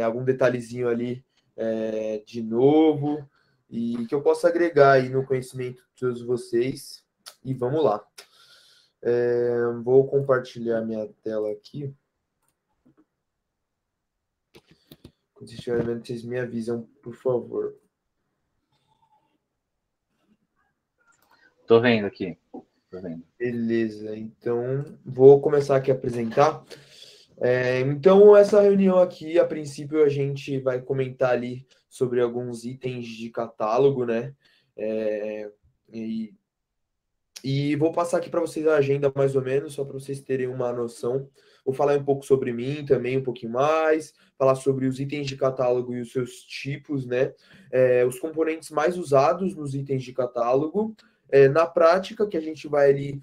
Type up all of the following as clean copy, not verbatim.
algum detalhezinho ali de novo, e que eu possa agregar aí no conhecimento de todos vocês. E vamos lá. Vou compartilhar minha tela aqui. Quando vocês estiverem vendo, vocês me avisam, por favor. Tô vendo aqui. Tô vendo. Beleza, então vou começar aqui a apresentar. Então, essa reunião aqui, a princípio, a gente vai comentar ali sobre alguns itens de catálogo, né? É, e, e vou passar aqui para vocês a agenda mais ou menos, só para vocês terem uma noção. Vou falar um pouco sobre mim também, um pouquinho mais, falar sobre os itens de catálogo e os seus tipos, né? Os componentes mais usados nos itens de catálogo. Na prática, que a gente vai ali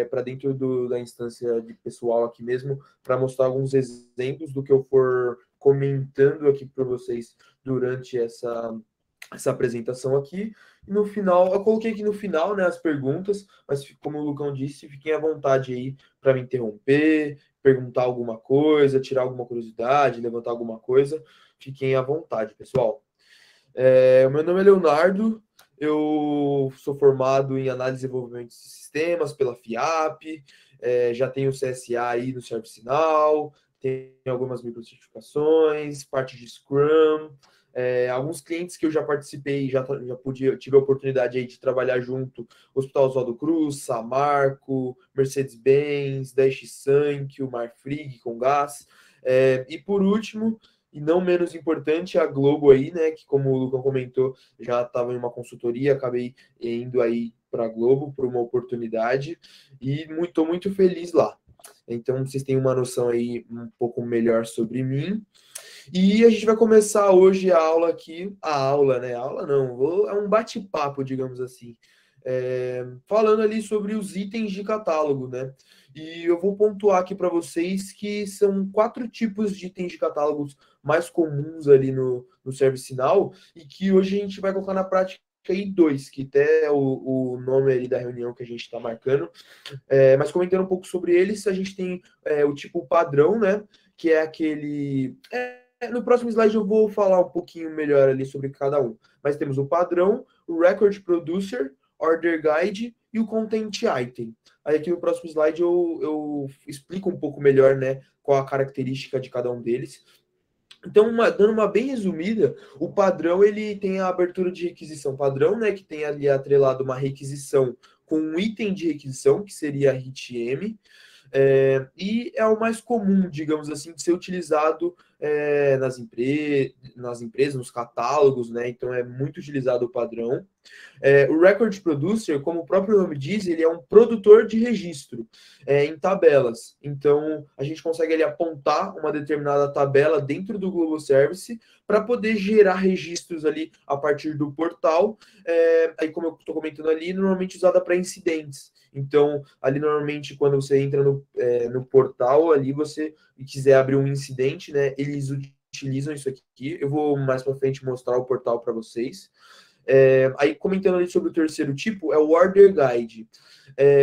para dentro da instância de pessoal aqui mesmo, para mostrar alguns exemplos do que eu for comentando aqui para vocês durante essa apresentação aqui. E no final, eu coloquei aqui no final, né, as perguntas, mas como o Lucão disse, fiquem à vontade aí para me interromper, perguntar alguma coisa, tirar alguma curiosidade, levantar alguma coisa. Fiquem à vontade, pessoal. O meu nome é Leonardo, eu sou formado em análise e desenvolvimento de sistemas pela FIAP, já tenho CSA aí no ServiceNow, tenho algumas microcertificações, parte de Scrum, alguns clientes que eu já participei, tive a oportunidade aí de trabalhar junto, Hospital Oswaldo Cruz, Samarco, Mercedes-Benz, Daesh Sankyo, Marfrig com gás, e por último, e não menos importante, a Globo aí, né, que como o Lucão comentou, já estava em uma consultoria, acabei indo aí para a Globo por uma oportunidade, e estou muito feliz lá. Então, vocês têm uma noção aí um pouco melhor sobre mim. E a gente vai começar hoje a aula aqui, a aula, né? A aula não, é um bate-papo, digamos assim, falando ali sobre os itens de catálogo, né? E eu vou pontuar aqui para vocês que são 4 tipos de itens de catálogos mais comuns ali no ServiceNow e que hoje a gente vai colocar na prática aí 2, que até é o nome ali da reunião que a gente está marcando. Mas comentando um pouco sobre eles, a gente tem o tipo padrão, né? Que é aquele. No próximo slide eu vou falar um pouquinho melhor ali sobre cada um. Mas temos o padrão, o Record Producer, Order Guide e o Content Item. Aí aqui no próximo slide eu explico um pouco melhor, né? Qual a característica de cada um deles. Então, dando uma bem resumida, o padrão ele tem a abertura de requisição padrão, né? Que tem ali atrelado uma requisição com um item de requisição, que seria a RTM. E é o mais comum, digamos assim, de ser utilizado nas empresas, nos catálogos, né? Então é muito utilizado o padrão. O Record Producer, como o próprio nome diz, ele é um produtor de registro em tabelas. Então, a gente consegue ali apontar uma determinada tabela dentro do Global Service para poder gerar registros ali a partir do portal. Aí, como eu estou comentando ali, normalmente usada para incidentes. Então, ali normalmente, quando você entra no portal, ali você quiser abrir um incidente, né? Eles utilizam isso aqui. Eu vou mais para frente mostrar o portal para vocês. Aí, comentando ali sobre o terceiro tipo, é o Order Guide.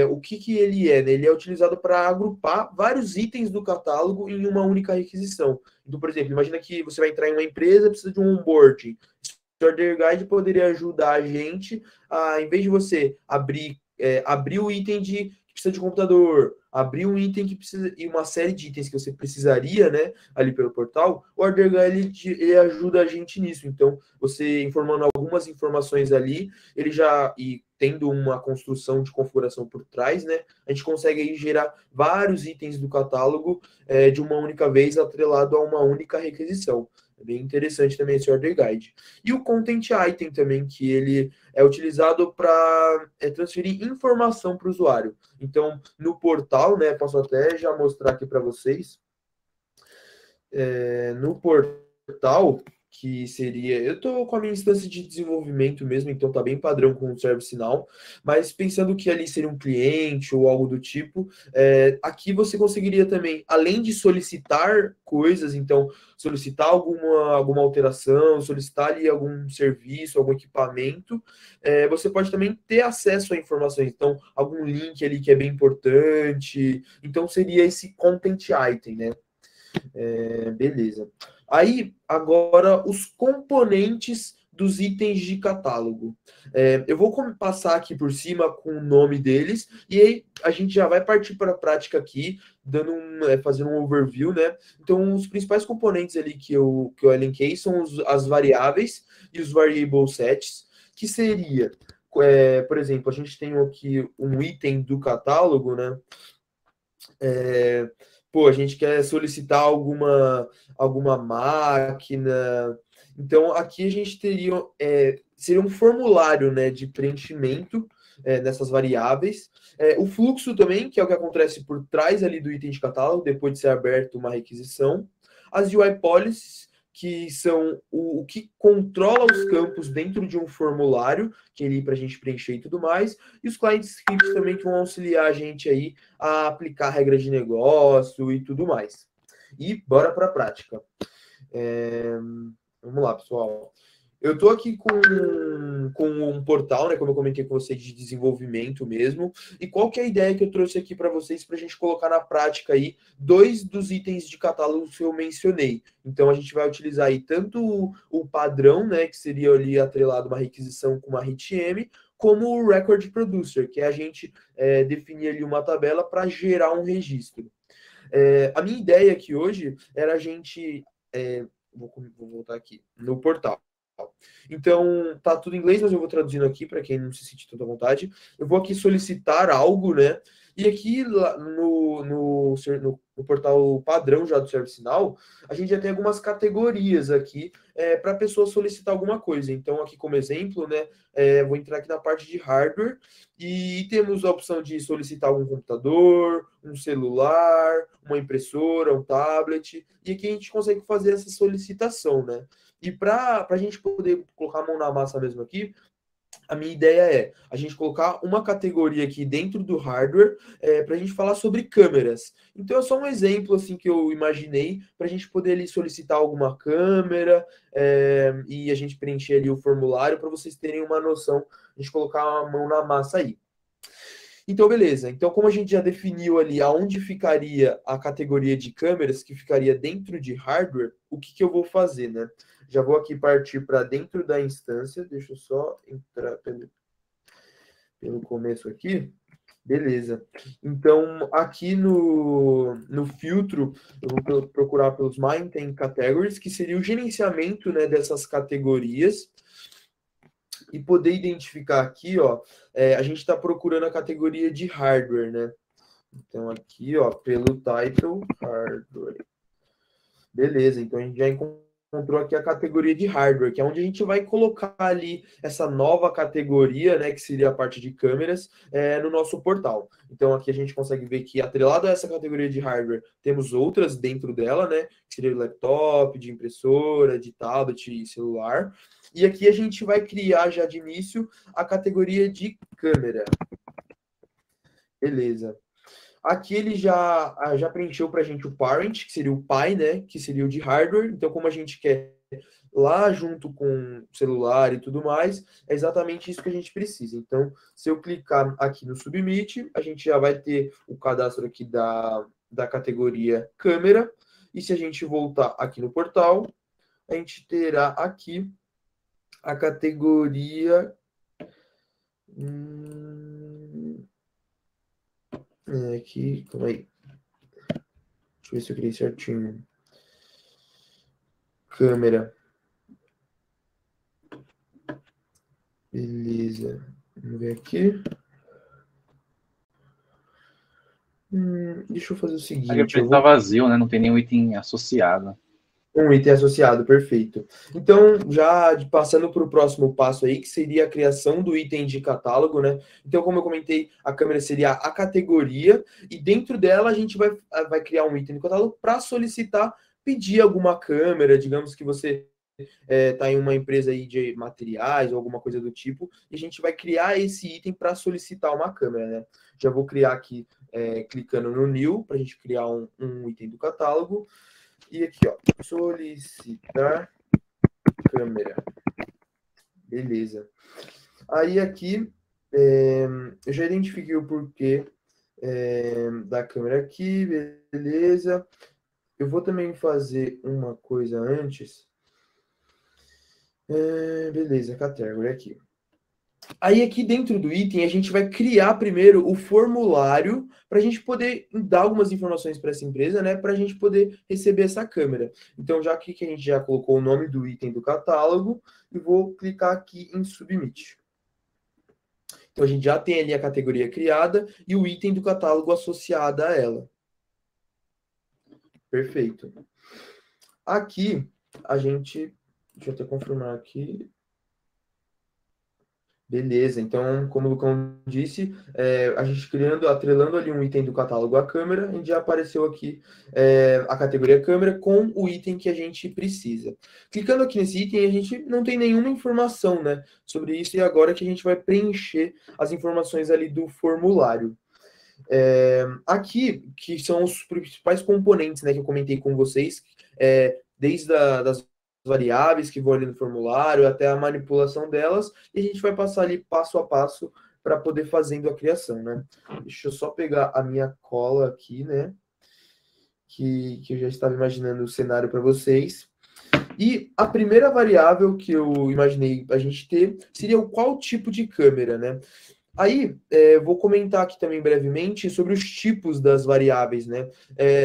O que ele é? Né? Ele é utilizado para agrupar vários itens do catálogo em uma única requisição. Então, por exemplo, imagina que você vai entrar em uma empresa e precisa de um onboarding. O Order Guide poderia ajudar a gente a, em vez de você abrir o item que precisa de computador, abrir um item que precisa, e uma série de itens que você precisaria, né, ali pelo portal, o Order Guide ele ajuda a gente nisso. Então, você informando algumas informações ali, ele já, e tendo uma construção de configuração por trás, né, a gente consegue aí gerar vários itens do catálogo de uma única vez, atrelado a uma única requisição. É bem interessante também esse Order Guide. E o Content Item também, que ele é utilizado para transferir informação para o usuário. Então, no portal, né, posso até já mostrar aqui para vocês, no portal, que seria. Eu estou com a minha instância de desenvolvimento mesmo, então tá bem padrão com o ServiceNow, mas pensando que ali seria um cliente ou algo do tipo, aqui você conseguiria também, além de solicitar coisas, então solicitar alguma alteração, solicitar ali algum serviço, algum equipamento, você pode também ter acesso a informações, então algum link ali que é bem importante, então seria esse content item, né? Beleza. Aí, agora, os componentes dos itens de catálogo. Eu vou passar aqui por cima com o nome deles, e aí a gente já vai partir para a prática aqui, fazendo um overview, né? Então, os principais componentes ali que eu elenquei são as variáveis e os variable sets, que seria, por exemplo, a gente tem aqui um item do catálogo, né? A gente quer solicitar alguma máquina. Então, aqui a gente seria um formulário, né, de preenchimento dessas variáveis. O fluxo também, que é o que acontece por trás ali do item de catálogo, depois de ser aberto uma requisição. As UI policies, que são o que controla os campos dentro de um formulário, que é ali para a gente preencher e tudo mais. E os client scripts também que vão auxiliar a gente aí a aplicar regras de negócio e tudo mais. E bora para a prática. Vamos lá, pessoal. Eu estou aqui com um portal, né, como eu comentei com vocês, de desenvolvimento mesmo. E qual que é a ideia que eu trouxe aqui para vocês para a gente colocar na prática aí 2 dos itens de catálogo que eu mencionei. Então a gente vai utilizar aí tanto o padrão, né, que seria ali atrelado uma requisição com uma RTM, como o record producer, que é a gente definir ali uma tabela para gerar um registro. A minha ideia aqui hoje era a gente. Vou voltar aqui no portal. Então, tá tudo em inglês, mas eu vou traduzindo aqui para quem não se sente tanta vontade. Eu vou aqui solicitar algo, né? E aqui no portal padrão já do ServiceNow, a gente já tem algumas categorias aqui para a pessoa solicitar alguma coisa. Então, aqui como exemplo, né? Vou entrar aqui na parte de hardware e temos a opção de solicitar algum computador, um celular, uma impressora, um tablet. E aqui a gente consegue fazer essa solicitação, né? E para a gente poder colocar a mão na massa mesmo aqui, a minha ideia é a gente colocar uma categoria aqui dentro do hardware para a gente falar sobre câmeras. Então é só um exemplo assim que eu imaginei para a gente poder ali solicitar alguma câmera e a gente preencher ali o formulário para vocês terem uma noção, a gente colocar a mão na massa aí. Então, beleza. Então, como a gente já definiu ali aonde ficaria a categoria de câmeras, que ficaria dentro de hardware, o que eu vou fazer, né? Já vou aqui partir para dentro da instância. Deixa eu só entrar pelo começo aqui. Beleza. Então, aqui no filtro, eu vou procurar pelos Maintain Categories, que seria o gerenciamento, né, dessas categorias. E poder identificar aqui, ó, a gente está procurando a categoria de hardware, né? Então, aqui, ó, pelo title, hardware. Beleza, então a gente já encontrou aqui a categoria de hardware, que é onde a gente vai colocar ali essa nova categoria, né, que seria a parte de câmeras, no nosso portal. Então, aqui a gente consegue ver que, atrelado a essa categoria de hardware, temos outras dentro dela, né, que seria de laptop, de impressora, de tablet e celular. E aqui a gente vai criar já de início a categoria de câmera. Beleza. Aqui ele já preencheu para a gente o parent, que seria o pai, né? Que seria o de hardware. Então, como a gente quer lá junto com o celular e tudo mais, é exatamente isso que a gente precisa. Então, se eu clicar aqui no Submit, a gente já vai ter o cadastro aqui da categoria câmera. E se a gente voltar aqui no portal, a gente terá aqui a categoria. Aqui, calma aí. Deixa eu ver se eu criei certinho. Câmera. Beleza. Vamos ver aqui. Deixa eu fazer o seguinte. Ele tá vazio, né? Não tem nenhum item associado. Um item associado, perfeito. Então, já passando para o próximo passo aí, que seria a criação do item de catálogo, né? Então, como eu comentei, a câmera seria a categoria, e dentro dela a gente vai criar um item de catálogo para solicitar, pedir alguma câmera, digamos que você está em uma empresa aí de materiais ou alguma coisa do tipo, e a gente vai criar esse item para solicitar uma câmera, né? Já vou criar aqui, clicando no New, para a gente criar um item do catálogo. E aqui, ó, solicitar câmera. Beleza. Aí aqui, eu já identifiquei o porquê da câmera aqui, beleza. Eu vou também fazer uma coisa antes. Beleza, category aqui. Aí aqui dentro do item a gente vai criar primeiro o formulário para a gente poder dar algumas informações para essa empresa, né? Para a gente poder receber essa câmera. Então, já que a gente já colocou o nome do item do catálogo, eu vou clicar aqui em Submit. Então, a gente já tem ali a categoria criada e o item do catálogo associado a ela. Perfeito. Aqui, a gente... Deixa eu até confirmar aqui. Beleza, então, como o Lucão disse, a gente atrelando ali um item do catálogo à câmera, a gente já apareceu aqui a categoria câmera com o item que a gente precisa. Clicando aqui nesse item, a gente não tem nenhuma informação, né, sobre isso, e agora que a gente vai preencher as informações ali do formulário. Aqui, que são os principais componentes, né, que eu comentei com vocês, desde das variáveis que vão ali no formulário, até a manipulação delas, e a gente vai passar ali passo a passo para poder fazendo a criação, né? Deixa eu só pegar a minha cola aqui, né? Que eu já estava imaginando o cenário para vocês. E a primeira variável que eu imaginei a gente ter seria o qual tipo de câmera, né? Aí, vou comentar aqui também brevemente sobre os tipos das variáveis, né?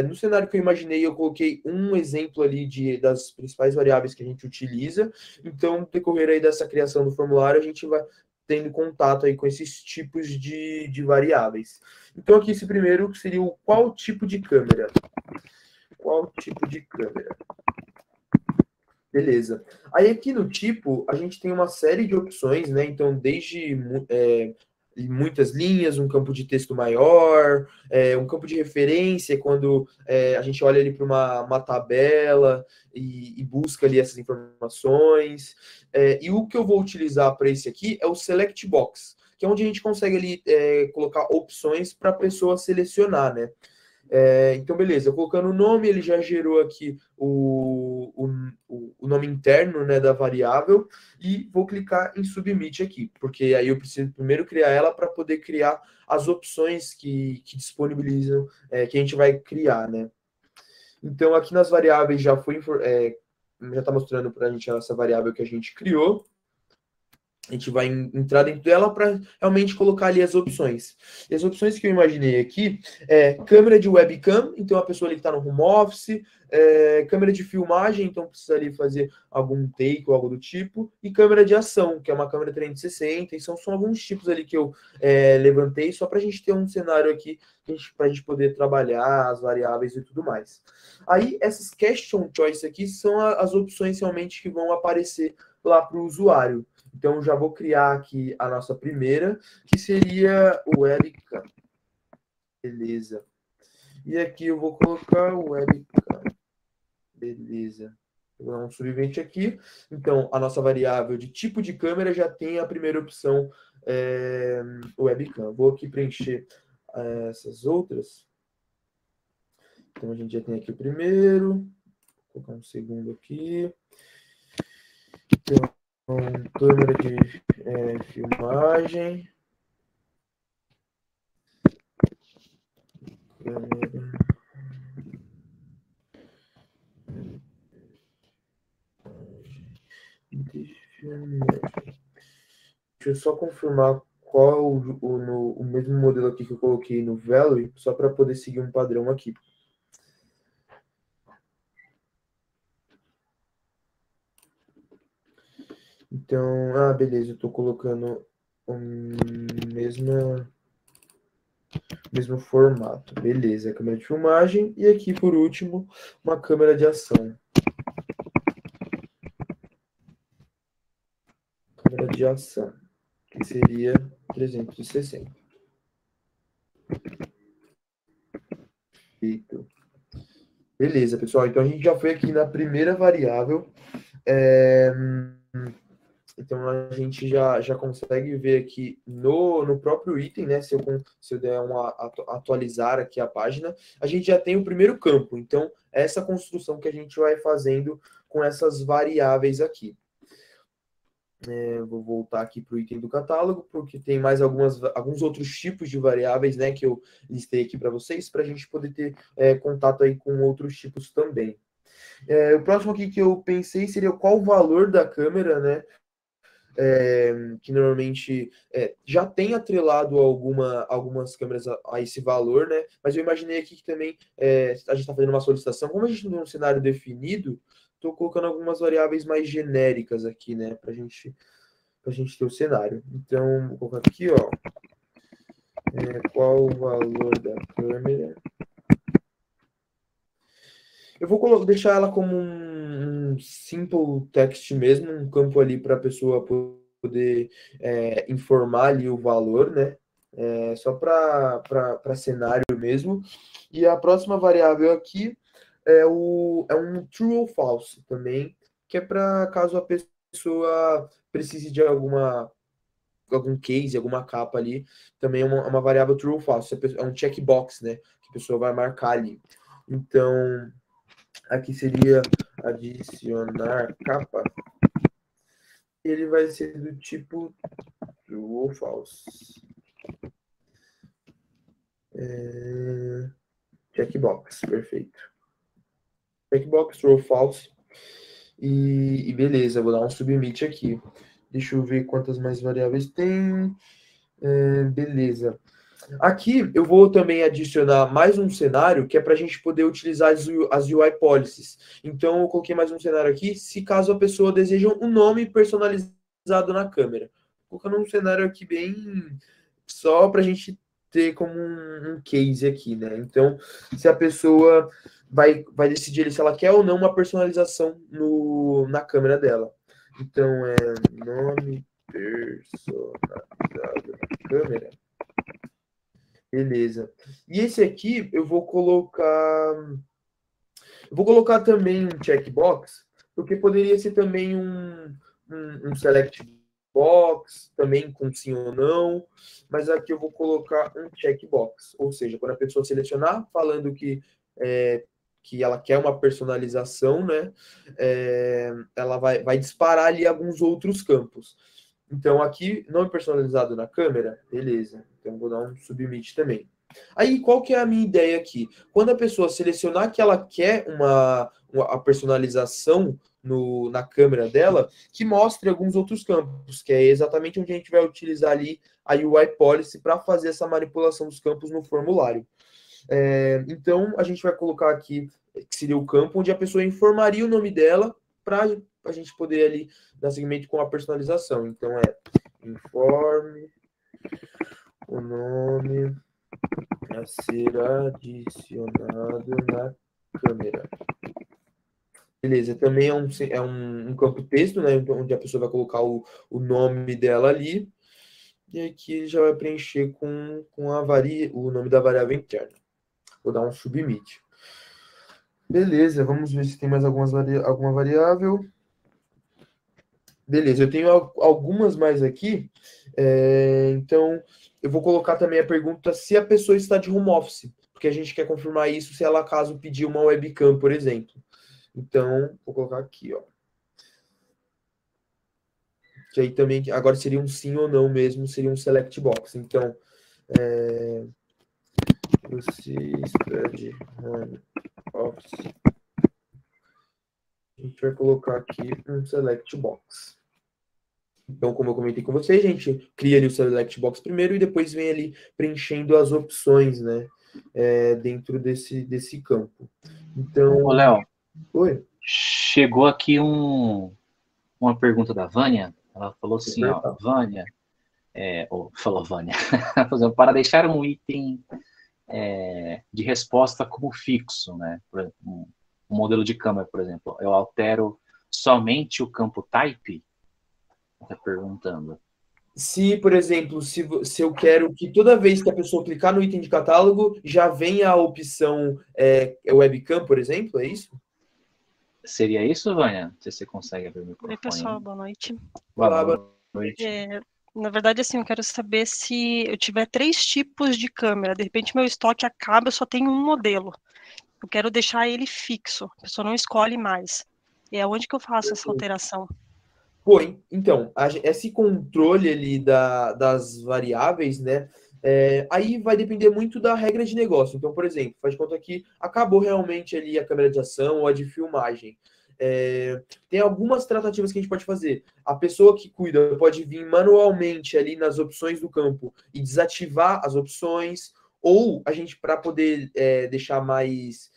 No cenário que eu imaginei, eu coloquei um exemplo ali das principais variáveis que a gente utiliza. Então, no decorrer aí dessa criação do formulário, a gente vai tendo contato aí com esses tipos de variáveis. Então, aqui esse primeiro seria o qual tipo de câmera. Qual tipo de câmera? Beleza. Aí aqui no tipo, a gente tem uma série de opções, né? Então, desde muitas linhas, um campo de texto maior, um campo de referência, quando a gente olha ali para uma tabela e busca ali essas informações. E o que eu vou utilizar para esse aqui é o Select Box, que é onde a gente consegue ali colocar opções para a pessoa selecionar, né? Então, beleza, colocando o nome, ele já gerou aqui o nome interno, né, da variável, e vou clicar em Submit aqui, porque aí eu preciso primeiro criar ela para poder criar as opções que disponibilizam, que a gente vai criar, né? Então, aqui nas variáveis já está mostrando para a gente essa variável que a gente criou. A gente vai entrar dentro dela para realmente colocar ali as opções. E as opções que eu imaginei aqui câmera de webcam, então a pessoa ali que está no home office, câmera de filmagem, então precisaria fazer algum take ou algo do tipo, e câmera de ação, que é uma câmera 360, e são alguns tipos ali que eu levantei, só para a gente ter um cenário aqui, para a gente poder trabalhar as variáveis e tudo mais. Aí, essas question choice aqui são as opções realmente que vão aparecer lá para o usuário. Então, já vou criar aqui a nossa primeira, que seria o webcam. Beleza. E aqui eu vou colocar o webcam. Beleza. Vou dar um submit aqui. Então, a nossa variável de tipo de câmera já tem a primeira opção, webcam. Vou aqui preencher essas outras. Então, a gente já tem aqui o primeiro. Vou colocar um segundo aqui. Então, câmera de filmagem. Deixa eu só confirmar qual é o mesmo modelo aqui que eu coloquei no Valerie, só para poder seguir um padrão aqui. Então, beleza, eu estou colocando o mesmo formato. Beleza, câmera de filmagem. E aqui, por último, uma câmera de ação. Câmera de ação, que seria 360. Perfeito. Beleza, pessoal. Então, a gente já foi aqui na primeira variável. Então, a gente já consegue ver aqui no próprio item, né? Se eu der atualizar aqui a página, a gente já tem o primeiro campo. Então, essa construção que a gente vai fazendo com essas variáveis aqui. Vou voltar aqui para o item do catálogo, porque tem mais alguns outros tipos de variáveis, né, que eu listei aqui para vocês, para a gente poder ter contato aí com outros tipos também. O próximo aqui que eu pensei seria qual o valor da câmera, né? Que normalmente já tem atrelado algumas câmeras a esse valor, né? Mas eu imaginei aqui que também a gente está fazendo uma solicitação. Como a gente não tem um cenário definido, estou colocando algumas variáveis mais genéricas aqui, né? Para a gente ter o cenário. Então, vou colocar aqui, ó. Qual o valor da câmera? Eu vou deixar ela como um simple text mesmo, um campo ali para a pessoa poder informar ali o valor, né? Só para cenário mesmo. E a próxima variável aqui é um true ou false também, que é para caso a pessoa precise de algum case, alguma capa ali, também é uma variável true ou false, é um checkbox, né? Que a pessoa vai marcar ali. Então, aqui seria adicionar capa. Ele vai ser do tipo true ou false. Checkbox, perfeito. Checkbox, true ou false. E beleza, vou dar um submit aqui. Deixa eu ver quantas mais variáveis tem. Beleza. Aqui eu vou também adicionar mais um cenário que é para a gente poder utilizar as UI policies. Então eu coloquei mais um cenário aqui, se caso a pessoa deseja um nome personalizado na câmera. Colocando um cenário aqui bem só para a gente ter como um case aqui, né? Então, se a pessoa vai decidir se ela quer ou não uma personalização na câmera dela. Então, nome personalizado na câmera. Beleza. E esse aqui eu vou colocar também um checkbox, porque poderia ser também um select box, também com sim ou não, mas aqui eu vou colocar um checkbox, ou seja, quando a pessoa selecionar, falando que ela quer uma personalização, né, ela vai disparar ali alguns outros campos. Então, aqui, nome personalizado na câmera, beleza. Então, vou dar um submit também. Aí, qual que é a minha ideia aqui? Quando a pessoa selecionar que ela quer a personalização na câmera dela, que mostre alguns outros campos, que é exatamente onde a gente vai utilizar ali a UI Policy para fazer essa manipulação dos campos no formulário. Então, a gente vai colocar aqui, que seria o campo, onde a pessoa informaria o nome dela para a gente poder ali dar seguimento com a personalização. Então, informe o nome a ser adicionado na câmera. Beleza, também é um campo texto, né? Onde a pessoa vai colocar o nome dela ali. E aqui já vai preencher com o nome da variável interna. Vou dar um submit. Beleza, vamos ver se tem mais alguma variável. Beleza, eu tenho algumas mais aqui. Então, eu vou colocar também a pergunta se a pessoa está de home office, porque a gente quer confirmar isso se ela, caso, pedir uma webcam, por exemplo. Então, vou colocar aqui, ó. Que aí também, agora seria um sim ou não mesmo, seria um select box. Então, você está de home office. A gente vai colocar aqui um select box. Então, como eu comentei com você, a gente cria ali o select box primeiro e depois vem ali preenchendo as opções, né? Dentro desse campo. Então. Ô, Léo. Oi? Chegou aqui uma pergunta da Vânia. Ela falou assim, ó, Vânia, falou Vânia, para deixar um item de resposta como fixo, né? Por exemplo, um modelo de câmera, por exemplo, eu altero somente o campo type? Está perguntando. Se, por exemplo, se eu quero que toda vez que a pessoa clicar no item de catálogo, já venha a opção webcam, por exemplo, é isso? Seria isso, Vânia? Não sei se você consegue abrir o microfone. Oi, pessoal, boa noite. Olá, boa noite. Na verdade, assim, eu quero saber se eu tiver 3 tipos de câmera, de repente meu estoque acaba, eu só tenho um modelo. Eu quero deixar ele fixo, a pessoa não escolhe mais. E é onde que eu faço essa alteração? Pô, então, esse controle ali das variáveis, né? Aí vai depender muito da regra de negócio. Então, por exemplo, faz de conta que acabou realmente ali a câmera de ação ou a de filmagem. Tem algumas tratativas que a gente pode fazer. A pessoa que cuida pode vir manualmente ali nas opções do campo e desativar as opções, ou a gente, para poder deixar mais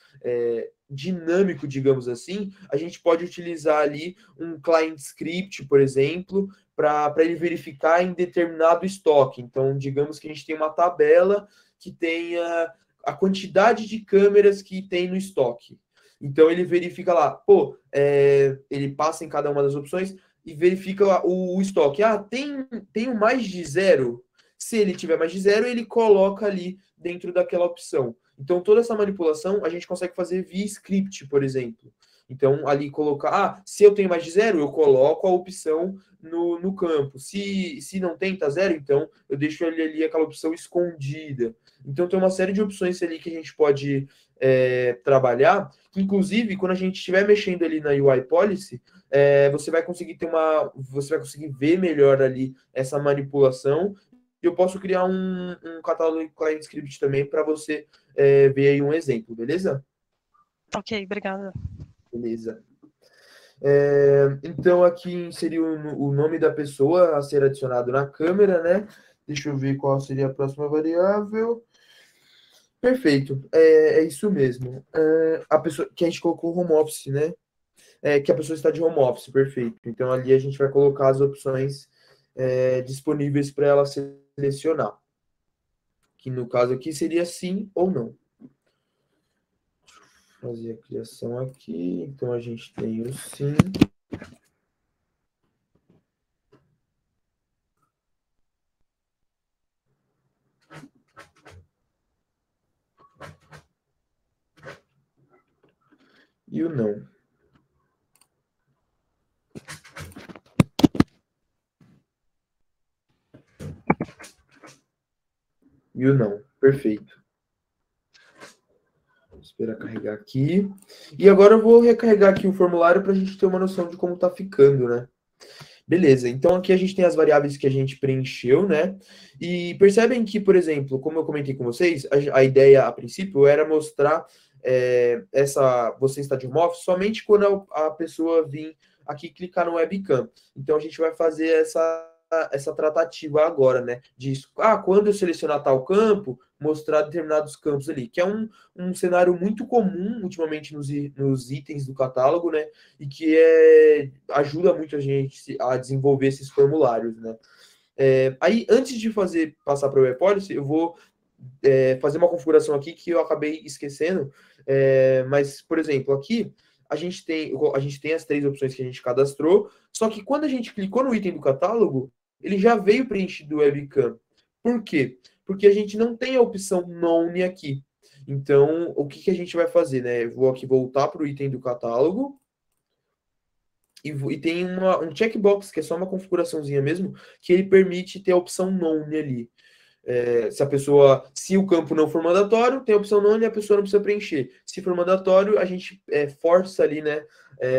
dinâmico, digamos assim, a gente pode utilizar ali um client script, por exemplo, para ele verificar em determinado estoque. Então, digamos que a gente tem uma tabela que tenha a quantidade de câmeras que tem no estoque. Então, ele verifica lá, pô, ele passa em cada uma das opções e verifica lá o estoque. Ah, tem mais de zero? Se ele tiver mais de zero, ele coloca ali dentro daquela opção. Então, toda essa manipulação a gente consegue fazer via script, por exemplo. Então, ali colocar, se eu tenho mais de zero, eu coloco a opção no campo. Se não tem, tá zero, então eu deixo ele ali aquela opção escondida. Então, tem uma série de opções ali que a gente pode trabalhar. Inclusive, quando a gente estiver mexendo ali na UI Policy, você vai conseguir ver melhor ali essa manipulação. E eu posso criar um catálogo de client script também para você ver aí um exemplo, beleza? Ok, obrigada. Beleza. Então, aqui inserir o nome da pessoa a ser adicionado na câmera, né? Deixa eu ver qual seria a próxima variável. Perfeito, é isso mesmo. A pessoa que a gente colocou home office, né? Que a pessoa está de home office, perfeito. Então, ali a gente vai colocar as opções disponíveis para ela selecionar. Que no caso aqui seria sim ou não. Fazer a criação aqui. Então, a gente tem o sim. E o não. E o não. Perfeito. Vou esperar carregar aqui. E agora eu vou recarregar aqui o formulário para a gente ter uma noção de como está ficando, né? Beleza, então aqui a gente tem as variáveis que a gente preencheu, né? E percebem que, por exemplo, como eu comentei com vocês, a ideia a princípio era mostrar você está de home office somente quando a pessoa vir aqui clicar no webcam. Então a gente vai fazer essa tratativa agora, né? Disso. Quando eu selecionar tal campo, mostrar determinados campos ali, que é um cenário muito comum ultimamente nos itens do catálogo, né? E que ajuda muito a gente a desenvolver esses formulários, né? Aí, antes de passar para o Web Policy, eu vou fazer uma configuração aqui que eu acabei esquecendo, mas, por exemplo, aqui a gente tem as 3 opções que a gente cadastrou, só que quando a gente clicou no item do catálogo, ele já veio preenchido o webcam. Por quê? Porque a gente não tem a opção None aqui. Então, o que a gente vai fazer, né? Eu vou aqui voltar para o item do catálogo, e tem um checkbox, que é só uma configuraçãozinha mesmo, que ele permite ter a opção None ali. Se o campo não for mandatório, tem a opção None e a pessoa não precisa preencher. Se for mandatório, a gente força ali, né,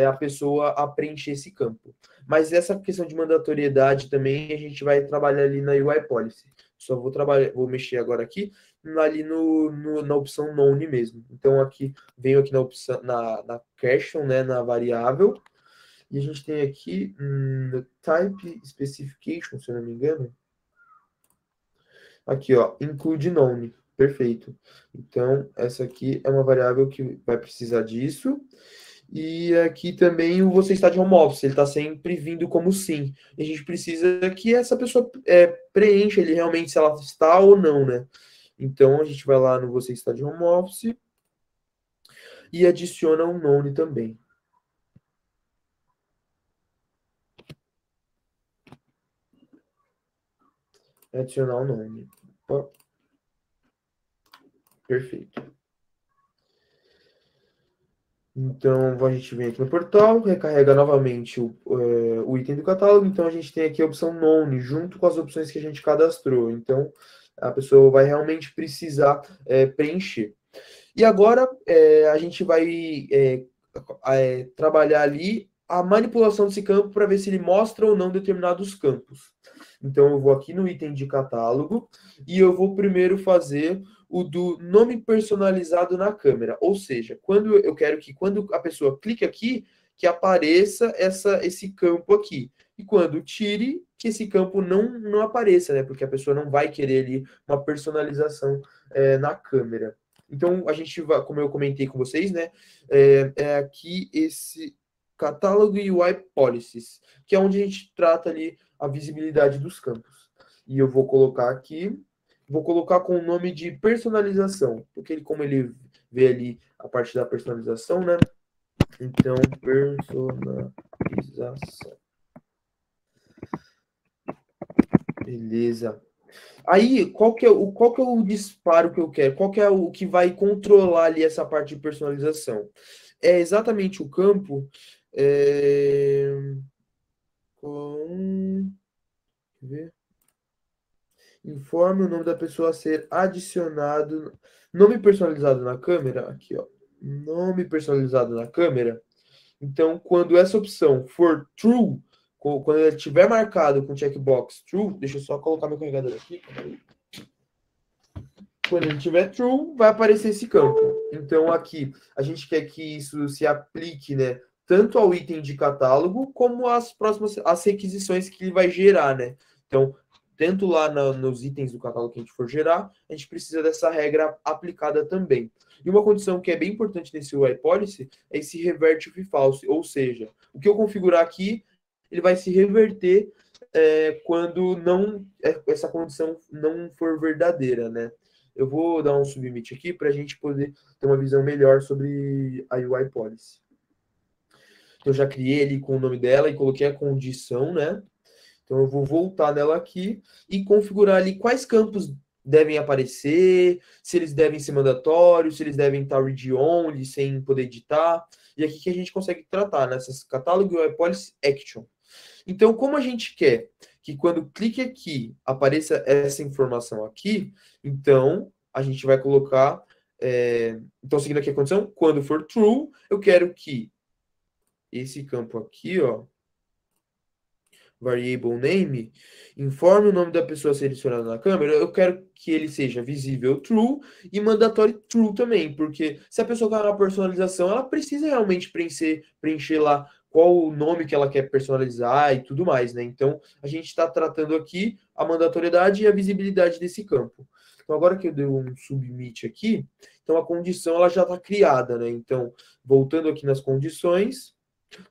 a pessoa a preencher esse campo. Mas essa questão de mandatoriedade também a gente vai trabalhar ali na UI Policy. Só vou mexer agora aqui ali na opção None mesmo. Então venho aqui na opção na question, né, na variável. E a gente tem aqui no type specification, se eu não me engano. Aqui, ó, include nome. Perfeito. Então, essa aqui é uma variável que vai precisar disso. E aqui também o você está de home office, ele está sempre vindo como sim. E a gente precisa que essa pessoa preencha ele realmente se ela está ou não, né? Então, a gente vai lá no você está de home office e adiciona um nome também. Adicionar um nome. Opa. Perfeito. Então, a gente vem aqui no portal, recarrega novamente o item do catálogo. Então, a gente tem aqui a opção None, junto com as opções que a gente cadastrou. Então, a pessoa vai realmente precisar preencher. E agora, a gente vai trabalhar ali a manipulação desse campo para ver se ele mostra ou não determinados campos. Então, eu vou aqui no item de catálogo e eu vou primeiro fazer o do nome personalizado na câmera. Ou seja, quando eu quero que quando a pessoa clique aqui, que apareça esse campo aqui. E quando tire, que esse campo não apareça, né? Porque a pessoa não vai querer ali uma personalização na câmera. Então, a gente vai, como eu comentei com vocês, né? Aqui esse catálogo e UI Policies, que é onde a gente trata ali a visibilidade dos campos. E eu vou colocar aqui, vou colocar com o nome de personalização, porque como ele vê ali a parte da personalização, né? Então, personalização. Beleza. Aí, qual que é o disparo que eu quero? Qual que é o que vai controlar ali essa parte de personalização? É exatamente o campo Deixa eu ver. Informe o nome da pessoa a ser adicionado. Nome personalizado na câmera. Aqui, ó. Nome personalizado na câmera. Então, quando essa opção for true, quando ele estiver marcado com checkbox true, deixa eu só colocar meu carregador aqui. Quando ele tiver true, vai aparecer esse campo. Então, aqui, a gente quer que isso se aplique, né? Tanto ao item de catálogo, como as requisições que ele vai gerar, né? Então, tanto lá nos itens do catálogo que a gente for gerar, a gente precisa dessa regra aplicada também. E uma condição que é bem importante nesse UI Policy é esse revert if false, ou seja, o que eu configurar aqui, ele vai se reverter quando essa condição não for verdadeira, né? Eu vou dar um submit aqui para a gente poder ter uma visão melhor sobre a UI Policy. Então, eu já criei ele com o nome dela e coloquei a condição, né? Então, eu vou voltar nela aqui e configurar ali quais campos devem aparecer, se eles devem ser mandatórios, se eles devem estar read-only, sem poder editar. E aqui que a gente consegue tratar, nessas catálogo UI Policy Action. Então, como a gente quer que quando clique aqui, apareça essa informação aqui, então, a gente vai colocar... então, seguindo aqui a condição, quando for true, eu quero que esse campo aqui, ó, variable name, informe o nome da pessoa selecionada na câmera, eu quero que ele seja visível true e mandatório true também, porque se a pessoa quer uma personalização, ela precisa realmente preencher lá qual o nome que ela quer personalizar e tudo mais, né? Então, a gente está tratando aqui a mandatoriedade e a visibilidade desse campo. Então, agora que eu dei um submit aqui, então a condição ela já está criada, né? Então, voltando aqui nas condições,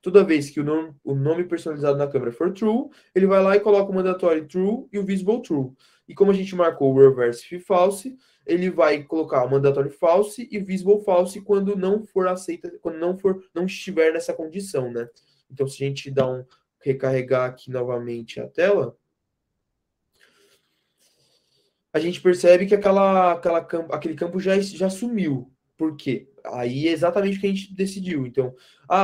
toda vez que o nome personalizado na câmera for true, ele vai lá e coloca o mandatório true e o visible true. E como a gente marcou o reverse if false, ele vai colocar o mandatório false e visible false quando não for aceita, quando não estiver nessa condição, né? Então, se a gente dá recarregar aqui novamente a tela, a gente percebe que aquele campo já sumiu. Por quê? Aí é exatamente o que a gente decidiu. Então,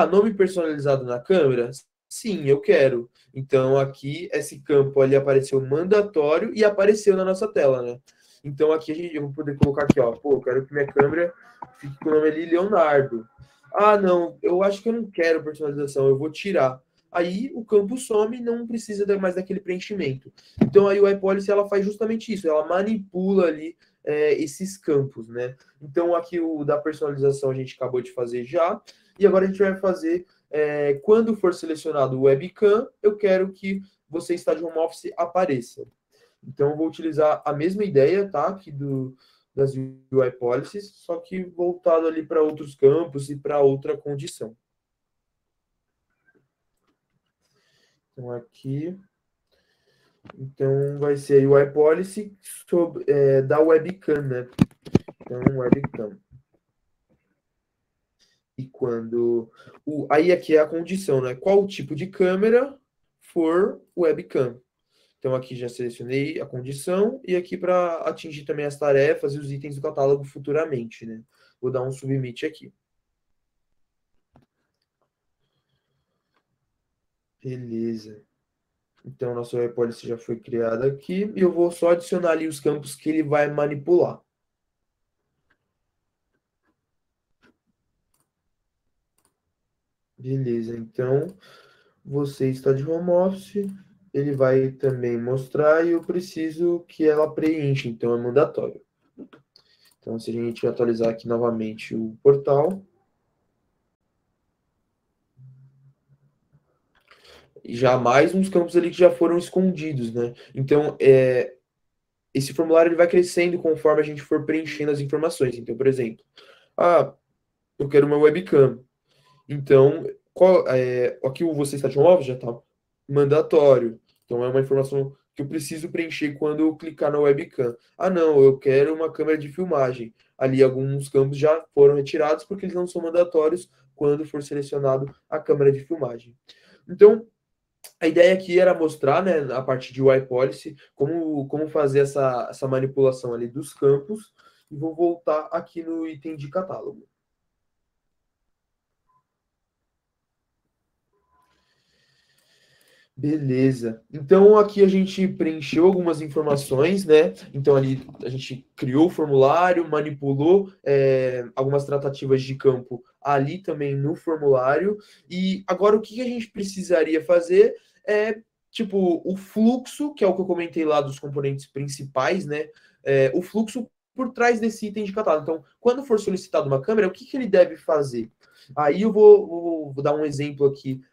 nome personalizado na câmera? Sim, eu quero. Então, aqui, esse campo ali apareceu mandatório e apareceu na nossa tela, né? Então, aqui eu vou poder colocar aqui, ó. Pô, eu quero que minha câmera fique com o nome ali, Leonardo. Não, eu acho que eu não quero personalização, eu vou tirar. Aí o campo some e não precisa mais daquele preenchimento. Então, a UI Policy ela faz justamente isso, ela manipula ali esses campos, né? Então, aqui o da personalização a gente acabou de fazer já, e agora a gente vai fazer, quando for selecionado o webcam, eu quero que você está de home office apareça. Então, eu vou utilizar a mesma ideia, tá? Aqui das UI Policies, só que voltado ali para outros campos e para outra condição. Então, aqui... Então, vai ser a UI Policy da webcam, né? Então, webcam. E quando... aí aqui é a condição, né? Qual o tipo de câmera for webcam. Então, aqui já selecionei a condição e aqui para atingir também as tarefas e os itens do catálogo futuramente, né? Vou dar um submit aqui. Beleza. Então, nossa UI Policy já foi criada aqui. E eu vou só adicionar ali os campos que ele vai manipular. Beleza, então você está de home office, ele vai também mostrar e eu preciso que ela preencha, então é mandatório. Então, se a gente atualizar aqui novamente o portal, já mais uns campos ali que já foram escondidos, né? Então, esse formulário ele vai crescendo conforme a gente for preenchendo as informações. Então, por exemplo, eu quero uma webcam. Então, aqui o você está de home office já está mandatório. Então, é uma informação que eu preciso preencher quando eu clicar na webcam. Não, eu quero uma câmera de filmagem. Ali, alguns campos já foram retirados porque eles não são mandatórios quando for selecionado a câmera de filmagem. Então, a ideia aqui era mostrar, né, a partir de UI Policy, como fazer essa manipulação ali dos campos. E vou voltar aqui no item de catálogo. Beleza. Então aqui a gente preencheu algumas informações, né? Então ali a gente criou o formulário, manipulou algumas tratativas de campo ali também no formulário. E agora o que a gente precisaria fazer é tipo o fluxo, que é o que eu comentei lá dos componentes principais, né? O fluxo por trás desse item de catálogo. Então, quando for solicitado uma câmera, o que ele deve fazer? Aí eu vou dar um exemplo aqui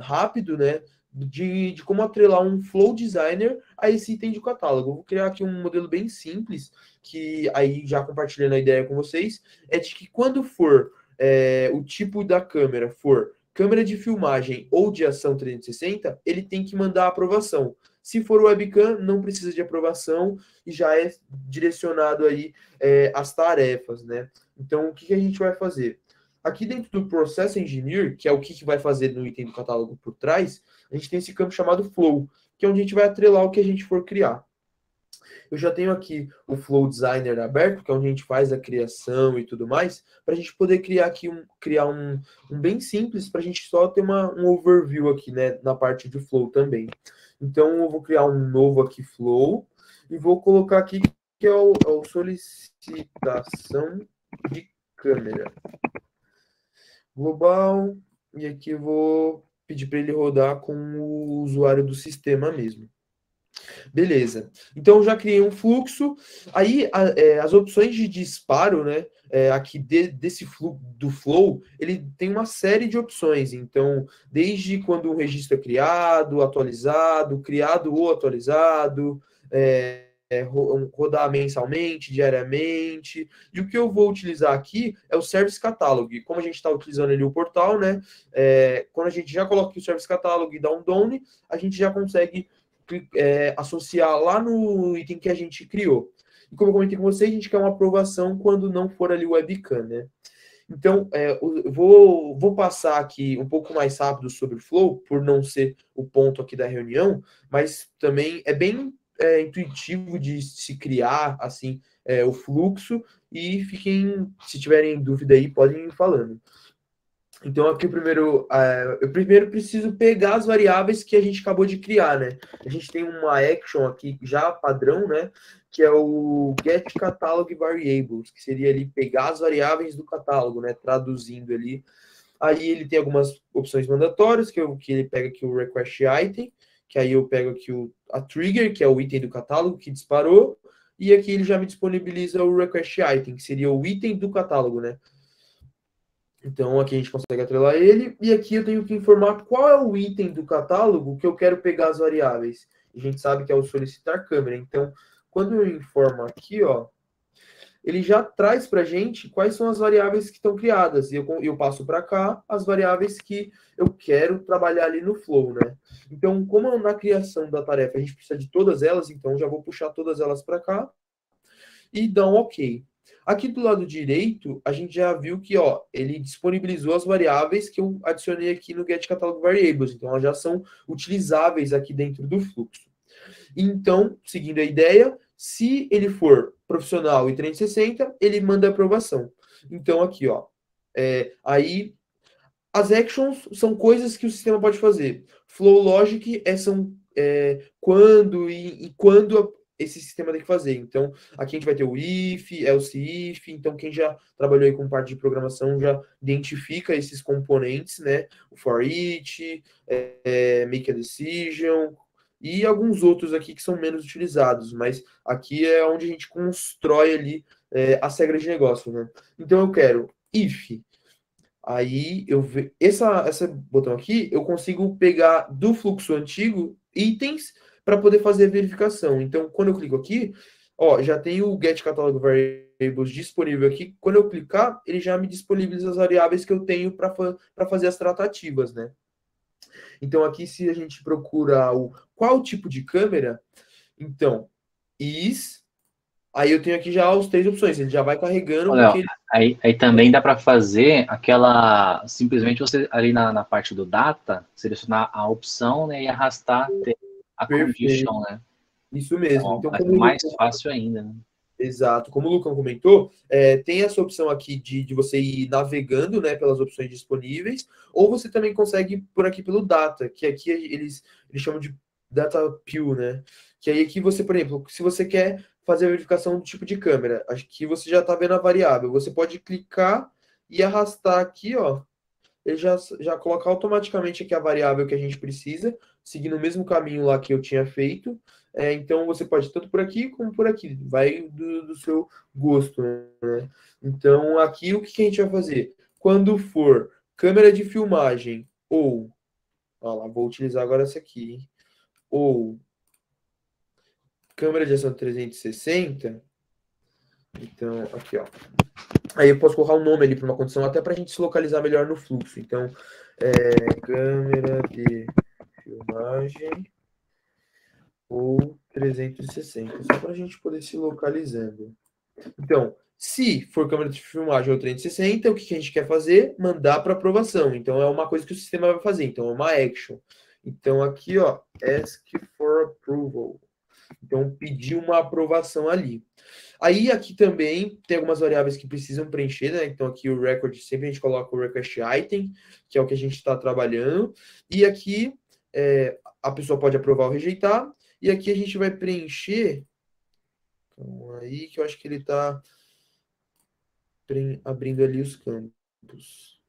rápido, né? De como atrelar um flow designer a esse item de catálogo. Eu vou criar aqui um modelo bem simples, que aí já compartilhando a ideia com vocês, é de que quando for o tipo da câmera for câmera de filmagem ou de ação 360, ele tem que mandar a aprovação. Se for webcam, não precisa de aprovação e já é direcionado aí as tarefas, né? Então, o que a gente vai fazer? Aqui dentro do Process Engineer, que é o que vai fazer no item do catálogo por trás, a gente tem esse campo chamado Flow, que é onde a gente vai atrelar o que a gente for criar. Eu já tenho aqui o Flow Designer aberto, que é onde a gente faz a criação e tudo mais, para a gente poder criar aqui um bem simples, para a gente só ter um overview aqui, né, na parte de Flow também. Então, eu vou criar um novo aqui, Flow, e vou colocar aqui que é o solicitação de câmera global, e aqui eu vou pedir para ele rodar com o usuário do sistema mesmo. Beleza. Então, eu já criei um fluxo. Aí, as opções de disparo, né? Aqui desse fluxo do Flow, ele tem uma série de opções. Então, desde quando um registro é criado ou atualizado, rodar mensalmente, diariamente. E o que eu vou utilizar aqui é o Service Catalog. Como a gente está utilizando ali o portal, né? Quando a gente já coloca aqui o Service Catalog e dá um done, a gente já consegue associar lá no item que a gente criou. E como eu comentei com vocês, a gente quer uma aprovação quando não for ali o webcam, né? Então, eu vou passar aqui um pouco mais rápido sobre o Flow, por não ser o ponto aqui da reunião, mas também é bem intuitivo de se criar, assim, o fluxo, e se tiverem dúvida aí, podem ir falando. Então, aqui eu primeiro preciso pegar as variáveis que a gente acabou de criar, né? A gente tem uma action aqui já padrão, né? Que é o get catalog variables, que seria ali pegar as variáveis do catálogo, né? Traduzindo ali. Aí ele tem algumas opções mandatórias, que ele pega aqui o request item, que aí eu pego aqui a trigger, que é o item do catálogo que disparou, e aqui ele já me disponibiliza o request item, que seria o item do catálogo, né? Então, aqui a gente consegue atrelar ele. E aqui eu tenho que informar qual é o item do catálogo que eu quero pegar as variáveis. A gente sabe que é o solicitar câmera. Então, quando eu informo aqui, ó, ele já traz para a gente quais são as variáveis que estão criadas. E eu passo para cá as variáveis que eu quero trabalhar ali no Flow, né? Então, como na criação da tarefa a gente precisa de todas elas, então já vou puxar todas elas para cá e dar um OK. Aqui do lado direito, a gente já viu que ele disponibilizou as variáveis que eu adicionei aqui no Get Catalog Variables. Então, elas já são utilizáveis aqui dentro do fluxo. Então, seguindo a ideia, se ele for profissional e 360, ele manda aprovação. Então, aqui, aí as actions são coisas que o sistema pode fazer. Flow Logic são quando esse sistema tem que fazer. Então, aqui a gente vai ter o if, else if, então quem já trabalhou aí com parte de programação já identifica esses componentes, né? O for each, make a decision, e alguns outros aqui que são menos utilizados, mas aqui é onde a gente constrói ali as regras de negócio, né? Então eu quero if, aí esse botão aqui, eu consigo pegar do fluxo antigo itens para poder fazer a verificação. Então, quando eu clico aqui, ó, já tem o get catalog variables disponível aqui. Quando eu clicar, ele já me disponibiliza as variáveis que eu tenho para fazer as tratativas, né? Então, aqui, se a gente procura qual tipo de câmera, então, aí eu tenho aqui já as 3 opções, ele já vai carregando. Olha, aí também dá para fazer aquela, simplesmente você ali na parte do data, selecionar a opção, né, e arrastar a condition, né? Isso mesmo. Então, como mais fácil ainda, né? Exato. Como o Lucão comentou, tem essa opção aqui de você ir navegando, né, pelas opções disponíveis, ou você também consegue por aqui pelo data, que aqui eles chamam de data pill, né? Que aí aqui você, por exemplo, se você quer fazer a verificação do tipo de câmera, acho que você já está vendo a variável, você pode clicar e arrastar aqui, ó, ele já coloca automaticamente aqui a variável que a gente precisa, seguindo o mesmo caminho lá que eu tinha feito. Então, você pode tanto por aqui como por aqui. Vai do seu gosto, né? Então, aqui, o que a gente vai fazer? Quando for câmera de filmagem ou... Ó lá, vou utilizar agora essa aqui, hein? Ou câmera de ação 360. Então, aqui, ó. Aí eu posso colocar um nome ali para uma condição, até para a gente se localizar melhor no fluxo. Então, câmera de filmagem ou 360, só para a gente poder se localizando. Então, se for câmera de filmagem ou 360, o que a gente quer fazer? Mandar para aprovação. Então, é uma coisa que o sistema vai fazer. Então, é uma action. Então, aqui, ó, ask for approval. Então, pedir uma aprovação ali. Aí, aqui também tem algumas variáveis que precisam preencher, né? Então, aqui o record, sempre a gente coloca o request item, que é o que a gente está trabalhando. E aqui, a pessoa pode aprovar ou rejeitar. E aqui a gente vai preencher... Então, aí que eu acho que ele está abrindo ali os campos.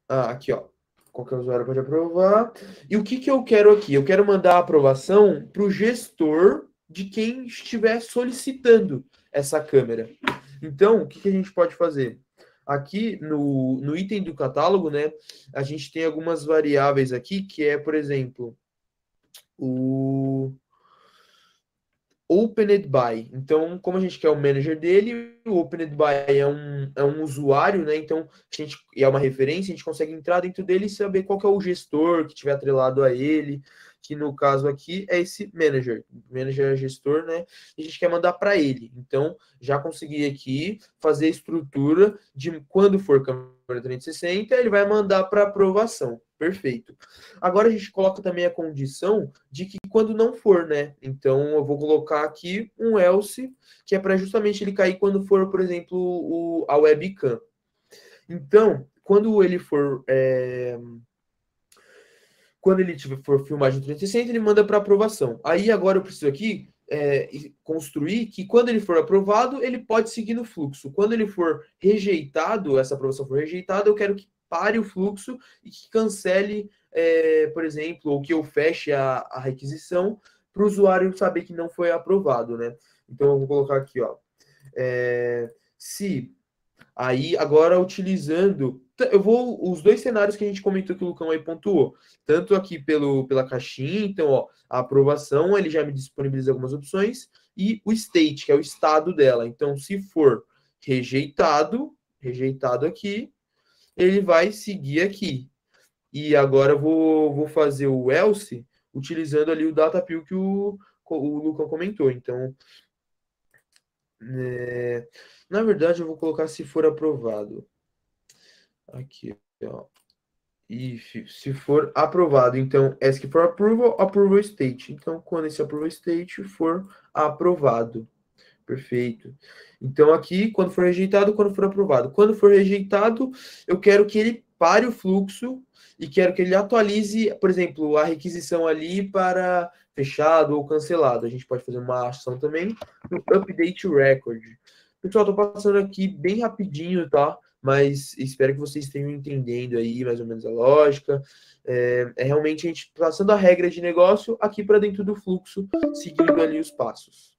Aqui, ó. Qualquer usuário pode aprovar. E o que eu quero aqui? Eu quero mandar a aprovação para o gestor de quem estiver solicitando essa câmera. Então, o que a gente pode fazer? Aqui no item do catálogo, né, a gente tem algumas variáveis aqui, que é, por exemplo, o Opened By. Então, como a gente quer o manager dele, o Opened By é um usuário, né? Então, é uma referência, a gente consegue entrar dentro dele e saber qual que é o gestor que estiver atrelado a ele, que no caso aqui é esse manager. Manager é gestor, né? E a gente quer mandar para ele. Então, já consegui aqui fazer a estrutura de quando for câmera 360, ele vai mandar para aprovação. Perfeito. Agora a gente coloca também a condição de que quando não for, né? Então eu vou colocar aqui um else, que é para justamente ele cair quando for, por exemplo, a webcam. Então, quando ele for for filmagem 360, ele manda para aprovação. Aí agora eu preciso aqui construir que quando ele for aprovado, ele pode seguir no fluxo. Quando ele for rejeitado, essa aprovação for rejeitada, eu quero que pare o fluxo e que cancele, por exemplo, ou que eu feche a requisição para o usuário saber que não foi aprovado, né? Então, eu vou colocar aqui, ó. Se aí, agora utilizando... os 2 cenários que a gente comentou que o Lucão aí pontuou. Tanto aqui pela caixinha, então, ó, a aprovação, ele já me disponibiliza algumas opções, e o state, que é o estado dela. Então, se for rejeitado aqui, ele vai seguir aqui. E agora eu vou fazer o else utilizando ali o data pill que o Lucão comentou. Então, na verdade, eu vou colocar se for aprovado. Aqui, ó. E se for aprovado, então, ask for approval, approval state. Então, quando esse approval state for aprovado. Perfeito. Então, aqui, quando for rejeitado, quando for aprovado. Quando for rejeitado, eu quero que ele pare o fluxo e quero que ele atualize, por exemplo, a requisição ali para fechado ou cancelado. A gente pode fazer uma ação também no update record. Pessoal, estou passando aqui bem rapidinho, tá? Mas espero que vocês tenham entendendo aí mais ou menos a lógica. É realmente a gente passando a regra de negócio aqui para dentro do fluxo, seguindo ali os passos.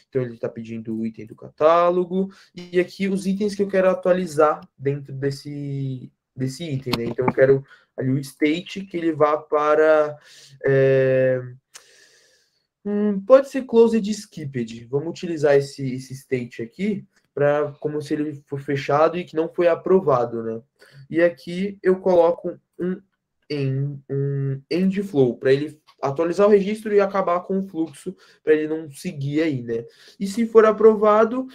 Então, ele está pedindo o item do catálogo. E aqui os itens que eu quero atualizar dentro desse item, né? Então, eu quero ali o state que ele vá para... pode ser closed skipped. Vamos utilizar esse state aqui como se ele for fechado e que não foi aprovado, né? E aqui eu coloco um end flow, para ele atualizar o registro e acabar com o fluxo, para ele não seguir aí, né? E se for aprovado...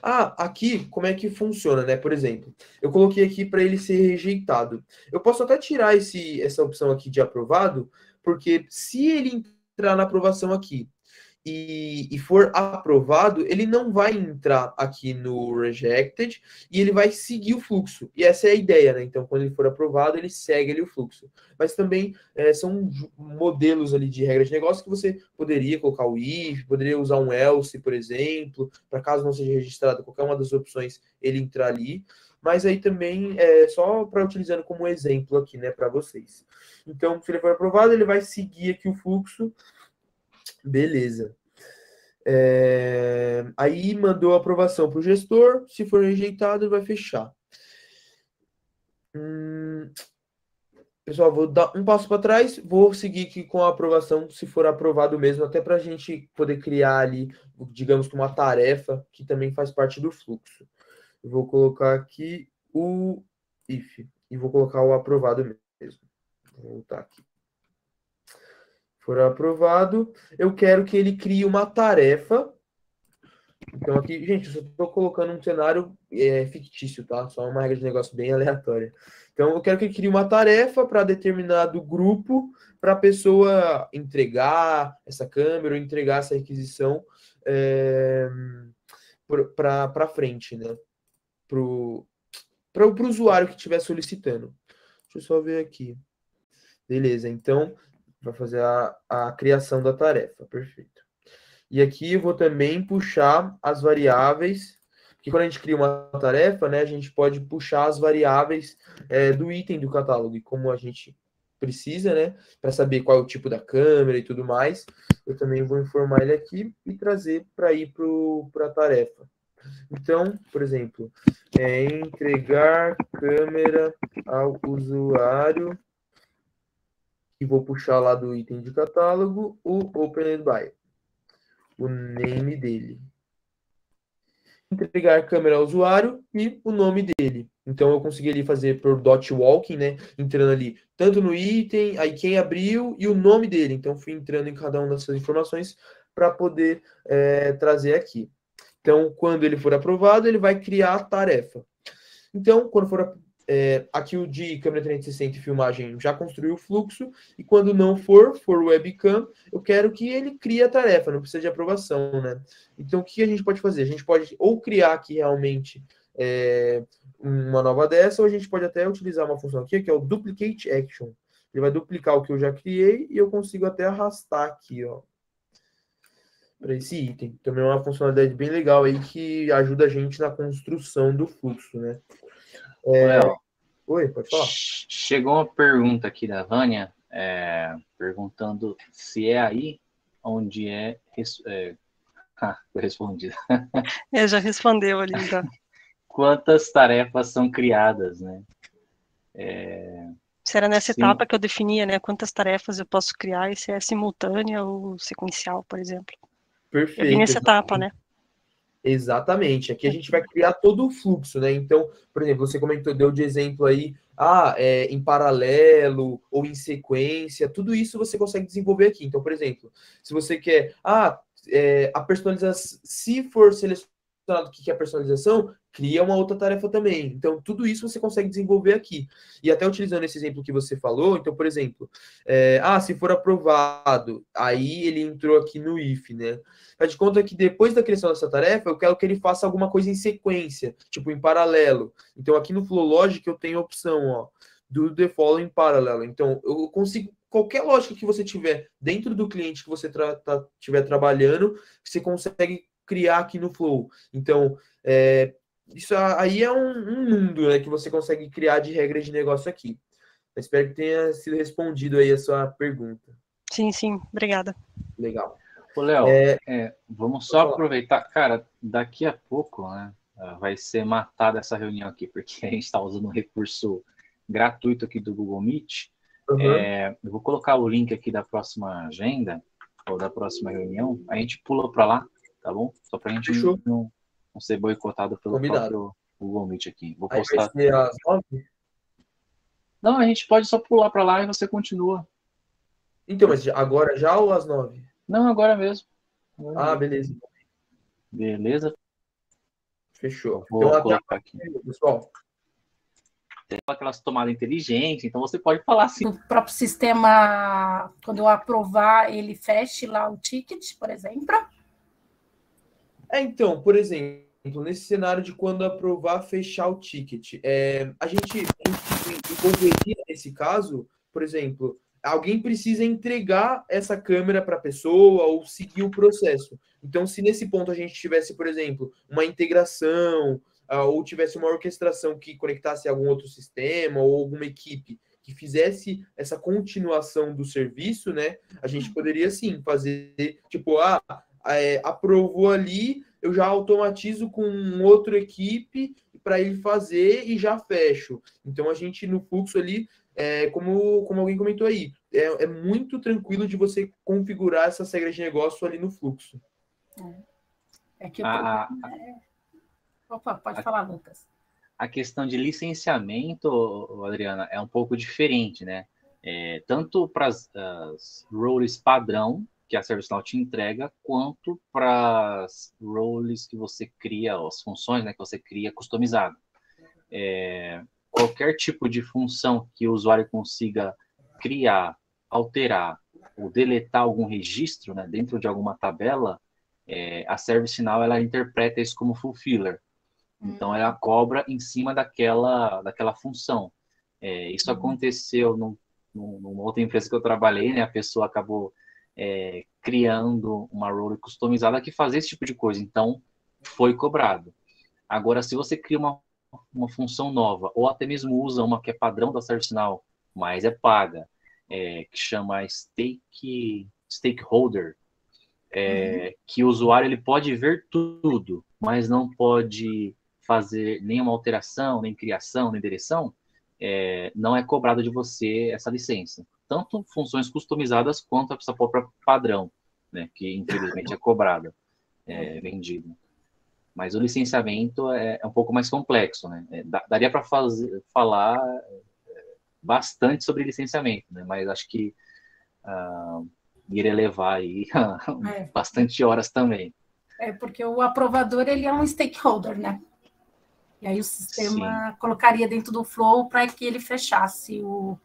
aqui, como é que funciona, né? Por exemplo, eu coloquei aqui para ele ser rejeitado. Eu posso até tirar essa opção aqui de aprovado, porque se ele entrar na aprovação aqui e for aprovado, ele não vai entrar aqui no rejected e ele vai seguir o fluxo. E essa é a ideia, né? Então, quando ele for aprovado, ele segue ali o fluxo. Mas também são modelos ali de regra de negócio que você poderia colocar o if, poderia usar um else, por exemplo, para caso não seja registrado qualquer uma das opções, ele entrar ali. Mas aí também é só para utilizando como exemplo aqui, né, para vocês. Então, se ele for aprovado, ele vai seguir aqui o fluxo. Beleza. Aí mandou a aprovação para o gestor. Se for rejeitado, ele vai fechar. Pessoal, vou dar um passo para trás. Vou seguir aqui com a aprovação, se for aprovado mesmo, até para a gente poder criar ali, digamos, uma tarefa que também faz parte do fluxo. Eu vou colocar aqui o if e vou colocar o aprovado mesmo. Vou voltar aqui. For aprovado, eu quero que ele crie uma tarefa. Então aqui, gente, eu só estou colocando um cenário fictício, tá? Só uma regra de negócio bem aleatória. Então eu quero que ele crie uma tarefa para determinado grupo, para a pessoa entregar essa câmera ou entregar essa requisição para frente, né? Para o usuário que estiver solicitando. Deixa eu só ver aqui. Beleza, então vai fazer a criação da tarefa, perfeito. E aqui eu vou também puxar as variáveis, porque quando a gente cria uma tarefa, né, a gente pode puxar as variáveis do item do catálogo, e como a gente precisa, né, para saber qual é o tipo da câmera e tudo mais, eu também vou informar ele aqui e trazer para ir para a tarefa. Então, por exemplo, entregar câmera ao usuário, e vou puxar lá do item de catálogo o Opened By, o name dele. Entregar câmera ao usuário e o nome dele. Então eu consegui ali fazer por dot walking, né? Entrando ali tanto no item, aí quem abriu e o nome dele. Então fui entrando em cada uma dessas informações para poder trazer aqui. Então, quando ele for aprovado, ele vai criar a tarefa. Então, quando for aqui o de câmera 360 e filmagem já construiu o fluxo, e quando não for webcam, eu quero que ele crie a tarefa, não precisa de aprovação, né? Então, o que a gente pode fazer? A gente pode ou criar aqui realmente uma nova dessa, ou a gente pode até utilizar uma função aqui, que é o Duplicate Action. Ele vai duplicar o que eu já criei, e eu consigo até arrastar aqui, ó, para esse item. Também é uma funcionalidade bem legal aí, que ajuda a gente na construção do fluxo, né? Léo, oi, pode falar. Chegou uma pergunta aqui da Vânia, perguntando se é aí onde foi respondido. Já respondeu ali, já. Quantas tarefas são criadas, né? Se era nessa Sim. etapa que eu definia, né? Quantas tarefas eu posso criar e se é simultânea ou sequencial, por exemplo. Perfeito. Eu vi nessa etapa, né? Exatamente. Aqui a gente vai criar todo o fluxo, né? Então, por exemplo, você comentou, deu de exemplo aí, em paralelo ou em sequência, tudo isso você consegue desenvolver aqui. Então, por exemplo, se você quer, a personalização, se for selecionado selecionado o que é personalização, cria uma outra tarefa também. Então, tudo isso você consegue desenvolver aqui. E até utilizando esse exemplo que você falou, então, por exemplo, se for aprovado, aí ele entrou aqui no if, né? Faz de conta que depois da criação dessa tarefa, eu quero que ele faça alguma coisa em sequência, tipo em paralelo. Então, aqui no Flow Logic, eu tenho a opção, ó, do the following parallel. Então, eu consigo, qualquer lógica que você tiver dentro do cliente que você estiver trabalhando, você consegue criar aqui no Flow. Então, isso aí é um mundo, né, que você consegue criar de regras de negócio aqui. Eu espero que tenha sido respondido aí a sua pergunta. Sim, obrigada. Legal. Ô, Léo, vamos só aproveitar, cara, daqui a pouco, né, vai ser matada essa reunião aqui, porque a gente está usando um recurso gratuito aqui do Google Meet. Eu vou colocar o link aqui da próxima agenda, ou da próxima reunião, a gente pula para lá, tá bom? Só para a gente não ser boicotado pelo próprio Google Meet aqui. Vou postar. Vai ser às 9? Não, a gente pode só pular para lá e você continua. Então, mas agora já ou às 9? Não, agora mesmo. Beleza. Beleza. Fechou. Vou colocar aqui. Pessoal. Tem aquelas tomadas inteligentes, então você pode falar assim. O próprio sistema, quando eu aprovar, ele feche lá o ticket, por exemplo? Então, por exemplo, nesse cenário de quando aprovar, fechar o ticket, a gente envolveria nesse caso, por exemplo, alguém precisa entregar essa câmera para a pessoa ou seguir o processo. Então, se nesse ponto a gente tivesse, por exemplo, uma integração, ou tivesse uma orquestração que conectasse a algum outro sistema ou alguma equipe que fizesse essa continuação do serviço, né? A gente poderia, sim, fazer, tipo, aprovou ali, eu já automatizo com outra equipe para ele fazer e já fecho. Então, a gente, no fluxo ali, como alguém comentou aí, é muito tranquilo de você configurar essas regras de negócio ali no fluxo. Opa, pode falar, Lucas. A questão de licenciamento, Adriana, é um pouco diferente, né? Tanto para as roles padrão, que a ServiceNow te entrega, quanto para as roles que você cria, as funções, né, que você cria customizado. Qualquer tipo de função que o usuário consiga criar, alterar ou deletar algum registro, né, dentro de alguma tabela, a ServiceNow ela interpreta isso como fulfiller. Então, ela cobra em cima daquela função. Isso aconteceu numa outra empresa que eu trabalhei, né? A pessoa acabou criando uma role customizada que fazia esse tipo de coisa. Então, foi cobrado. Agora, se você cria uma função nova, ou até mesmo usa uma que é padrão da ServiceNow, mas é paga, que chama Stakeholder, que o usuário ele pode ver tudo, mas não pode fazer nenhuma alteração, nem criação, nem direção, não é cobrado de você essa licença. Tanto funções customizadas quanto essa própria padrão, né, que infelizmente é cobrada, vendida. Mas o licenciamento é um pouco mais complexo, né? Daria para falar bastante sobre licenciamento, né? Mas acho que iria levar aí bastante horas também. Porque o aprovador ele é um stakeholder, né? E aí o sistema colocaria dentro do flow para que ele fechasse o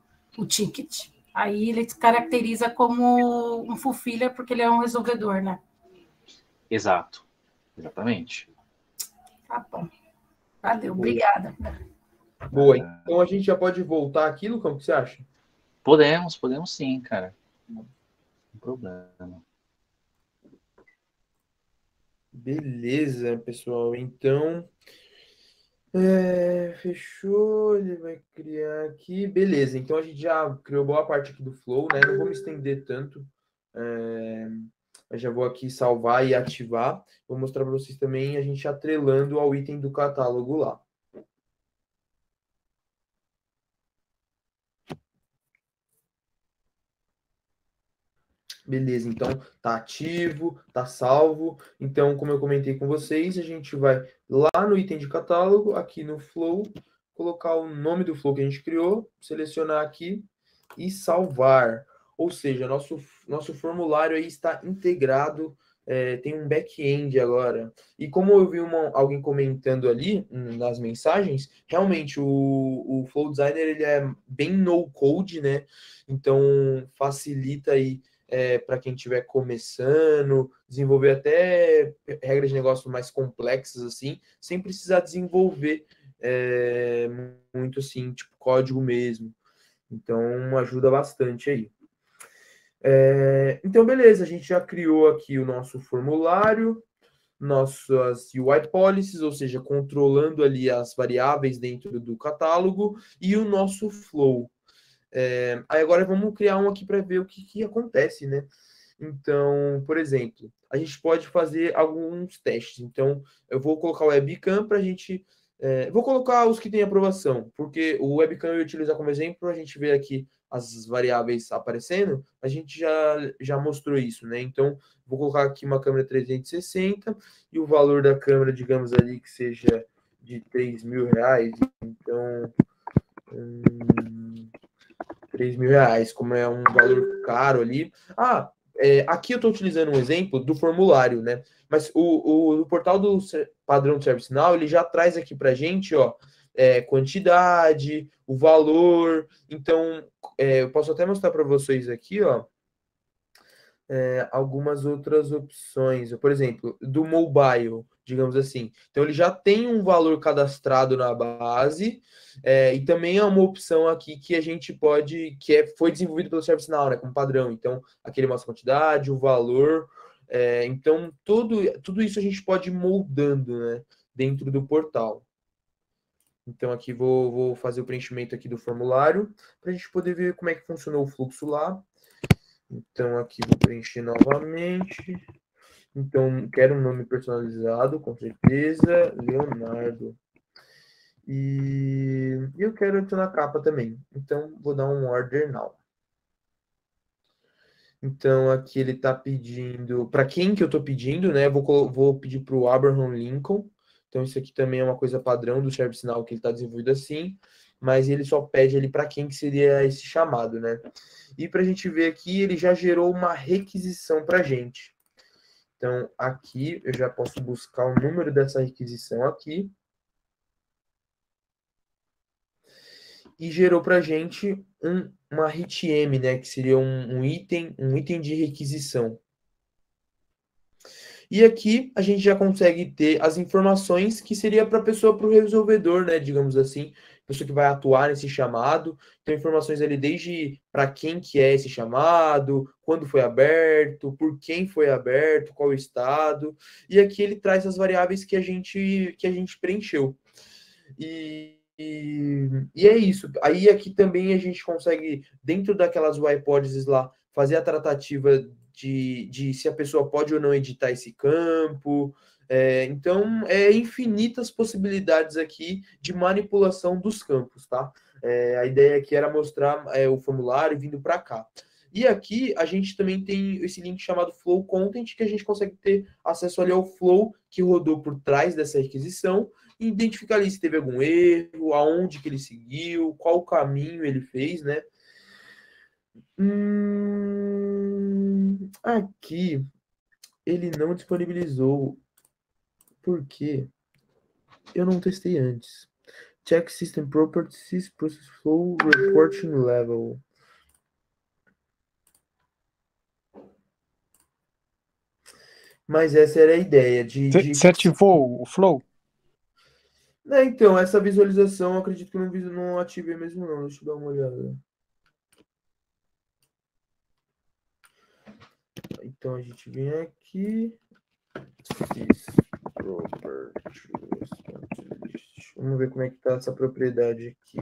ticket. Aí ele se caracteriza como um fulfiller porque ele é um resolvedor, né? Exato. Exatamente. Tá bom. Valeu, obrigada. Boa, então a gente já pode voltar aqui, Lucão, o que você acha? Podemos sim, cara. Não tem problema. Beleza, pessoal. Então, fechou. Ele vai criar aqui. Beleza, então a gente já criou boa parte aqui do Flow, né? Não vou me estender tanto. Eu já vou aqui salvar e ativar. Vou mostrar para vocês também a gente atrelando ao item do catálogo lá. Beleza, então tá ativo, tá salvo. Então, como eu comentei com vocês, a gente vai lá no item de catálogo, aqui no Flow, colocar o nome do Flow que a gente criou, selecionar aqui e salvar. Ou seja, nosso formulário aí está integrado tem um back-end agora. E como eu vi alguém comentando ali nas mensagens, realmente o Flow Designer ele é bem no-code, né? Então facilita aí para quem estiver começando, desenvolver até regras de negócio mais complexas assim, sem precisar desenvolver muito assim, tipo código mesmo. Então ajuda bastante aí. Então, beleza, a gente já criou aqui o nosso formulário, nossas UI policies, ou seja, controlando ali as variáveis dentro do catálogo, e o nosso flow. Aí agora vamos criar um aqui para ver o que acontece, né? Então, por exemplo, a gente pode fazer alguns testes. Então, eu vou colocar o webcam para a gente. Vou colocar os que têm aprovação, porque o webcam eu utilizar como exemplo, a gente vê aqui as variáveis aparecendo, a gente já mostrou isso, né? Então, vou colocar aqui uma câmera 360 e o valor da câmera, digamos ali, que seja de R$ 3.000. Então, R$ 3.000, como é um valor caro ali. Aqui eu estou utilizando um exemplo do formulário, né? Mas o portal do padrão do ServiceNow, ele já traz aqui para a gente, ó, quantidade, o valor. Então, eu posso até mostrar para vocês aqui, ó, algumas outras opções. Por exemplo, do mobile, digamos assim. Então, ele já tem um valor cadastrado na base, e também é uma opção aqui que a gente pode, foi desenvolvido pelo ServiceNow, né, como padrão. Então, aqui ele mostra a quantidade, o valor. Então, tudo isso a gente pode ir moldando, né, dentro do portal. Então, aqui vou fazer o preenchimento aqui do formulário, para a gente poder ver como é que funcionou o fluxo lá. Então, aqui vou preencher novamente. Então, quero um nome personalizado, com certeza, Leonardo. E eu quero adicionar capa também. Então, vou dar um order now. Então, aqui ele está pedindo... Para quem que eu estou pedindo, né? Vou pedir para o Abraham Lincoln. Então, isso aqui também é uma coisa padrão do ServiceNow, que ele está desenvolvido assim. Mas ele só pede ali para quem que seria esse chamado, né? E para a gente ver aqui, ele já gerou uma requisição para a gente. Então, aqui eu já posso buscar o número dessa requisição aqui. E gerou para a gente uma RTM, né? Que seria um item de requisição. E aqui a gente já consegue ter as informações que seria para a pessoa, para o resolvedor, né? Digamos assim, pessoa que vai atuar nesse chamado. Então, informações ali desde para quem que é esse chamado, quando foi aberto, por quem foi aberto, qual o estado. E aqui ele traz as variáveis que a gente preencheu. E é isso. Aí aqui também a gente consegue, dentro daquelas whiteboards lá, fazer a tratativa de se a pessoa pode ou não editar esse campo. Então, infinitas possibilidades aqui de manipulação dos campos, tá? A ideia aqui era mostrar o formulário vindo para cá. E aqui a gente também tem esse link chamado Flow Content, que a gente consegue ter acesso ali ao flow que rodou por trás dessa requisição, e identificar ali se teve algum erro, aonde que ele seguiu, qual caminho ele fez, né? Aqui ele não disponibilizou, porque eu não testei antes. Check System Properties, Process Flow, Reporting Level. Mas essa era a ideia Você ativou o Flow? Então, essa visualização, eu acredito que eu não ativei mesmo não. Deixa eu dar uma olhada. Então, a gente vem aqui. Vamos ver como é que tá essa propriedade aqui.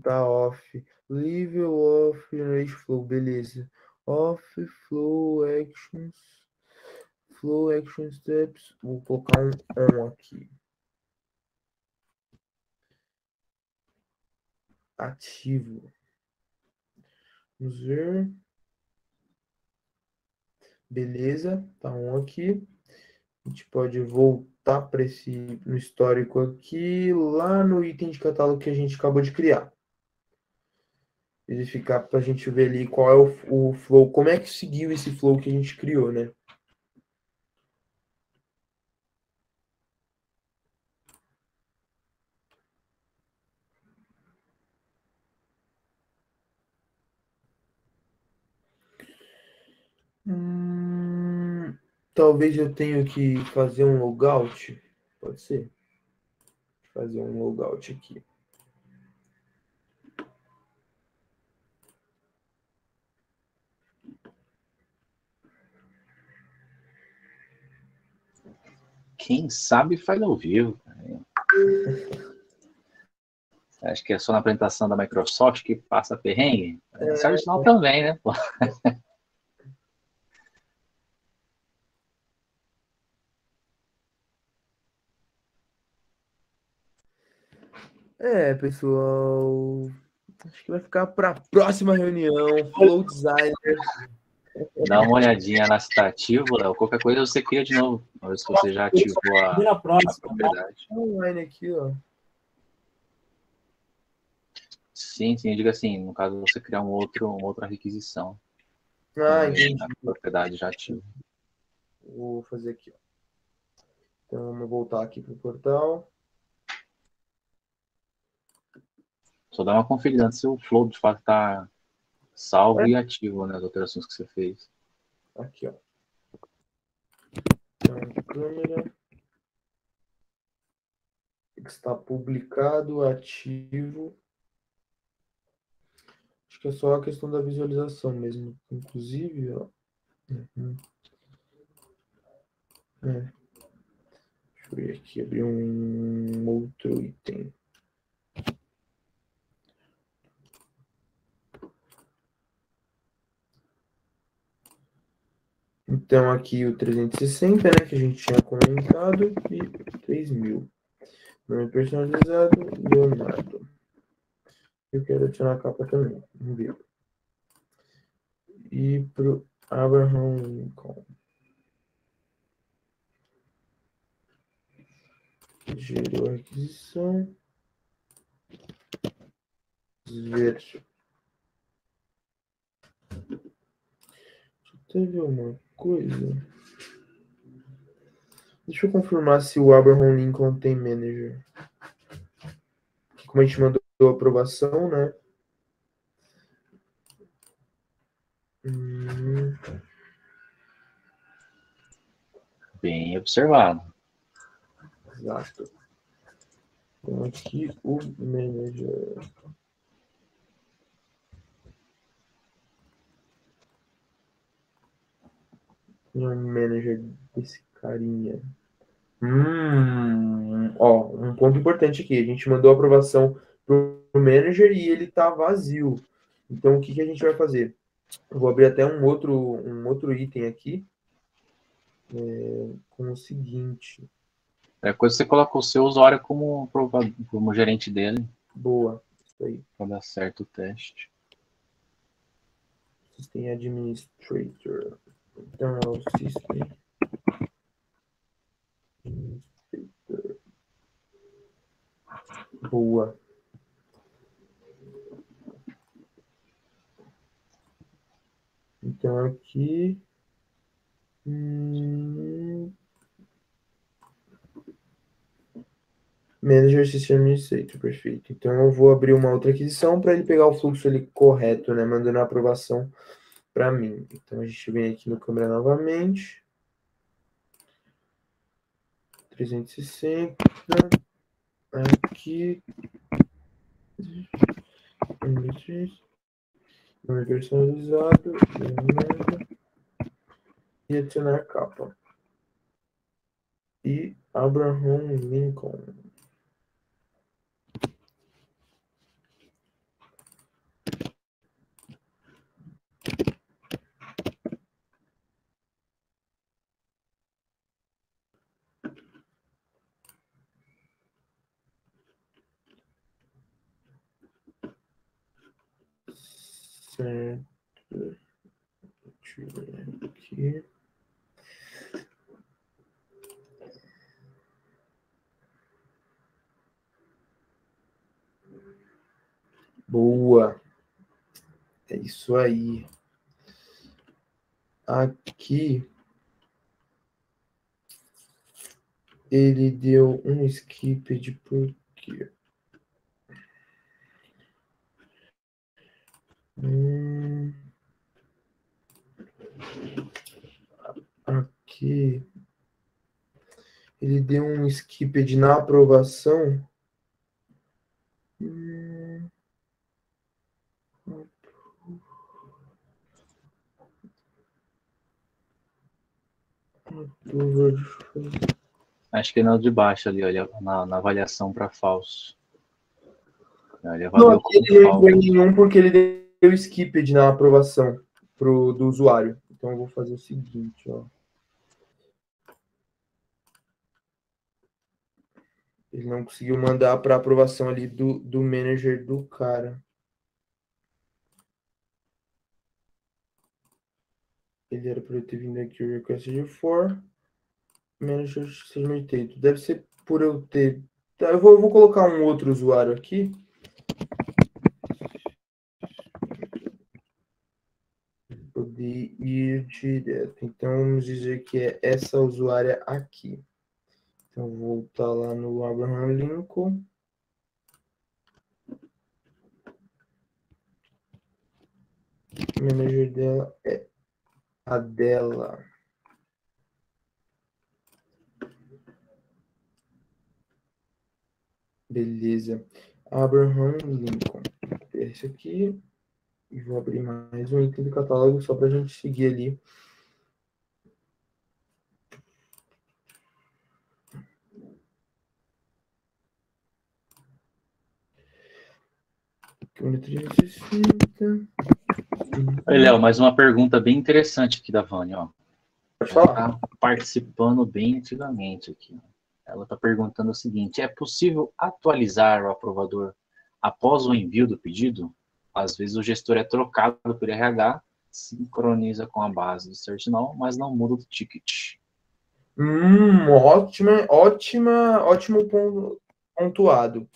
Tá off. Level off, generate flow, beleza. Off, flow, actions. Flow, action steps. Vou colocar um on aqui. Ativo. Vamos ver. Beleza, tá on aqui. A gente pode voltar para no histórico aqui, lá no item de catálogo que a gente acabou de criar. verificar para a gente ver ali qual é o flow, como é que seguiu esse flow que a gente criou, né? Talvez eu tenha que fazer um logout. Pode ser. Fazer um logout aqui. Quem sabe faz ao vivo. Acho que é só na apresentação da Microsoft que passa perrengue. ServiceNow também, né? Pô? Pessoal. Acho que vai ficar para a próxima reunião. Flow Designer. Dá uma olhadinha na citativa, Léo. Qualquer coisa você cria de novo. Vamos ver se você já ativou a propriedade. Online aqui, ó. Sim, diga assim, no caso você criar uma outra requisição. Entendi. A propriedade já ativa. Vou fazer aqui, ó. Então, vamos voltar aqui para o portal. Só dá uma conferida se o flow de fato está salvo e ativo, né, as alterações que você fez. Aqui, ó. Então, câmera. Está publicado, ativo. Acho que é só a questão da visualização mesmo. Inclusive, ó. Deixa eu ver aqui, abrir um outro item. Então, aqui o 360, né, que a gente tinha comentado, e 3.000. Nome personalizado, Leonardo. Eu quero adicionar a capa também. Vamos ver. E pro Abraham Lincoln. Gerou a requisição. Ver. Teve uma coisa. Deixa eu confirmar se o Abraham Lincoln tem manager. Como a gente mandou a aprovação, né? Bem observado. Exato. Então aqui o manager. O manager desse carinha. Ó, um ponto importante aqui. A gente mandou a aprovação pro manager e ele tá vazio. Então o que a gente vai fazer? Eu vou abrir até um outro item aqui. Com o seguinte. É coisa que você coloca o seu usuário como gerente dele. Boa. Isso aí. Para dar certo o teste. System Administrator. Então é o System Administrator. Boa. Então aqui. Manager System Administrator, perfeito. Então eu vou abrir uma outra aquisição para ele pegar o fluxo ali correto, né? Mandando a aprovação para mim. Então a gente vem aqui no câmera novamente. 360. Aqui. Nome personalizado. E adicionar capa. E Abraham Lincoln. Certo. Deixa eu ver aqui. Boa. Isso aí. Aqui ele deu um skipped por quê? Aqui ele deu um skipped na aprovação. Acho que é na de baixo ali, olha, na avaliação para falso. Ele Não, avaliou aqui ele como não falso. deu nenhum porque ele deu skipped na aprovação do usuário. Então eu vou fazer o seguinte, ó. Ele não conseguiu mandar para aprovação ali do manager do cara. Ele era para ter vindo aqui o request for manager submitted. Deve ser por eu ter. Tá, eu vou colocar um outro usuário aqui. Poder ir direto. Então vamos dizer que é essa usuária aqui. Então vou voltar lá no Abraham Lincoln. O manager dela é a dela. Beleza. Abraham Lincoln. Esse aqui. E vou abrir mais um item do catálogo só para a gente seguir ali. Oi, Léo, mais uma pergunta bem interessante aqui da Vânia, ó. Pode falar. Ela tá participando bem ativamente aqui. Ela está perguntando o seguinte: é possível atualizar o aprovador após o envio do pedido? Às vezes o gestor é trocado pelo RH, sincroniza com a base do ServiceNow, mas não muda o ticket. Ótimo ponto pontuado.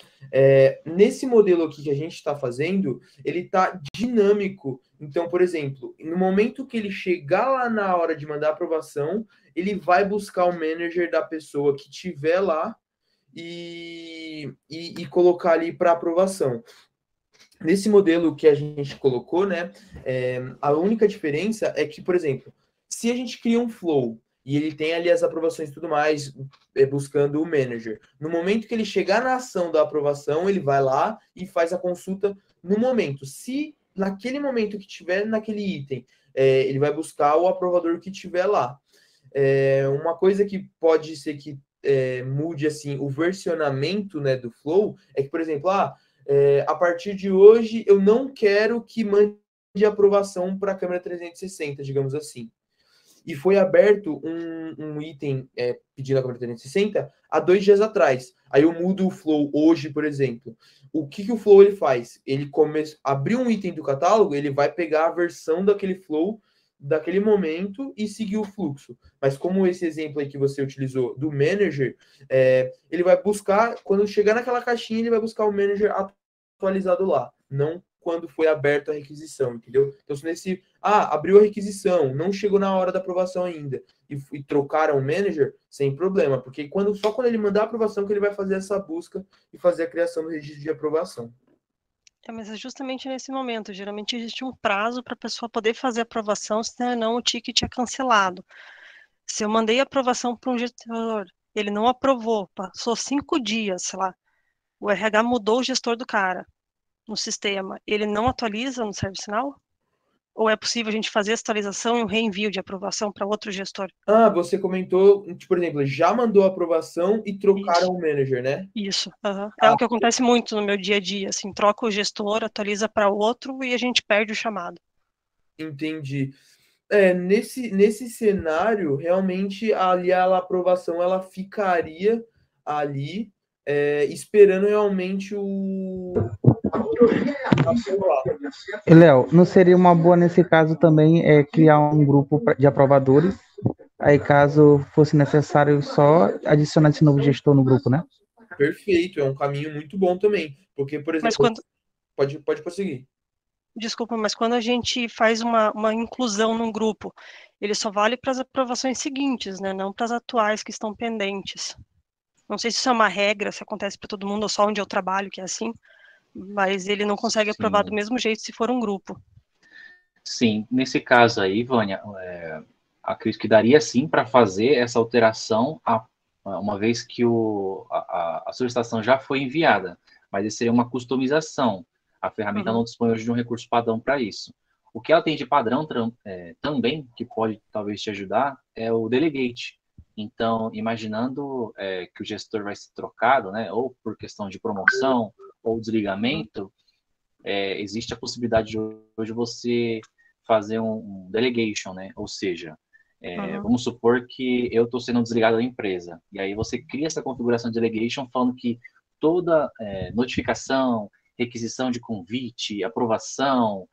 Nesse modelo aqui que a gente está fazendo, ele está dinâmico. Então, por exemplo, no momento que ele chegar lá na hora de mandar a aprovação, ele vai buscar o manager da pessoa que tiver lá e colocar ali para aprovação. Nesse modelo que a gente colocou, né, a única diferença é que, por exemplo, se a gente cria um flow e ele tem ali as aprovações e tudo mais, buscando o manager. No momento que ele chegar na ação da aprovação, ele vai lá e faz a consulta no momento. Se naquele momento que tiver naquele item, ele vai buscar o aprovador que tiver lá. Uma coisa que pode ser que mude assim o versionamento, né, do flow é que, por exemplo, a partir de hoje eu não quero que mande aprovação para a câmera 360, digamos assim. E foi aberto um item pedindo a câmera 360 há 2 dias atrás. Aí eu mudo o flow hoje, por exemplo. O que o flow ele faz? Ele abriu um item do catálogo, ele vai pegar a versão daquele flow daquele momento e seguir o fluxo. Mas como esse exemplo aí que você utilizou do manager, ele vai buscar, quando chegar naquela caixinha, ele vai buscar o manager atualizado lá, não quando foi aberta a requisição, entendeu? Então, se nesse, abriu a requisição, não chegou na hora da aprovação ainda, e trocaram o manager, sem problema, porque só quando ele mandar a aprovação que ele vai fazer essa busca e fazer a criação do registro de aprovação. Mas é justamente nesse momento, geralmente existe um prazo para a pessoa poder fazer a aprovação, senão o ticket é cancelado. Se eu mandei a aprovação para um gestor, ele não aprovou, passou 5 dias, sei lá, o RH mudou o gestor do cara no sistema, ele não atualiza no ServiceNow? Ou é possível a gente fazer essa atualização e um reenvio de aprovação para outro gestor? Você comentou, por exemplo, já mandou a aprovação e trocaram o manager, né? Isso. É o que acontece muito no meu dia a dia, assim, troca o gestor, atualiza para outro e a gente perde o chamado. Entendi. Nesse cenário, realmente, ali a aprovação, ela ficaria ali, esperando realmente o... E, Léo, não seria uma boa nesse caso também criar um grupo de aprovadores? Aí, caso fosse necessário, só adicionar esse novo gestor no grupo, né? Perfeito, é um caminho muito bom também. Porque, por exemplo, pode prosseguir. Desculpa, mas quando a gente faz uma inclusão num grupo, ele só vale para as aprovações seguintes, né? Não para as atuais que estão pendentes. Não sei se isso é uma regra, se acontece para todo mundo ou só onde eu trabalho, que é assim, mas ele não consegue aprovar do Sim. mesmo jeito se for um grupo. Sim, nesse caso aí, Vânia, acredito que daria sim para fazer essa alteração uma vez que a solicitação já foi enviada, mas isso seria uma customização. A ferramenta não dispõe hoje de um recurso padrão para isso. O que ela tem de padrão também, que pode talvez te ajudar, é o Delegate. Então, imaginando que o gestor vai ser trocado, né, ou por questão de promoção ou desligamento, existe a possibilidade de hoje você fazer um delegation, né? Ou seja, vamos supor que eu estou sendo desligado da empresa, e aí você cria essa configuração de delegation falando que toda notificação, requisição de convite, aprovação,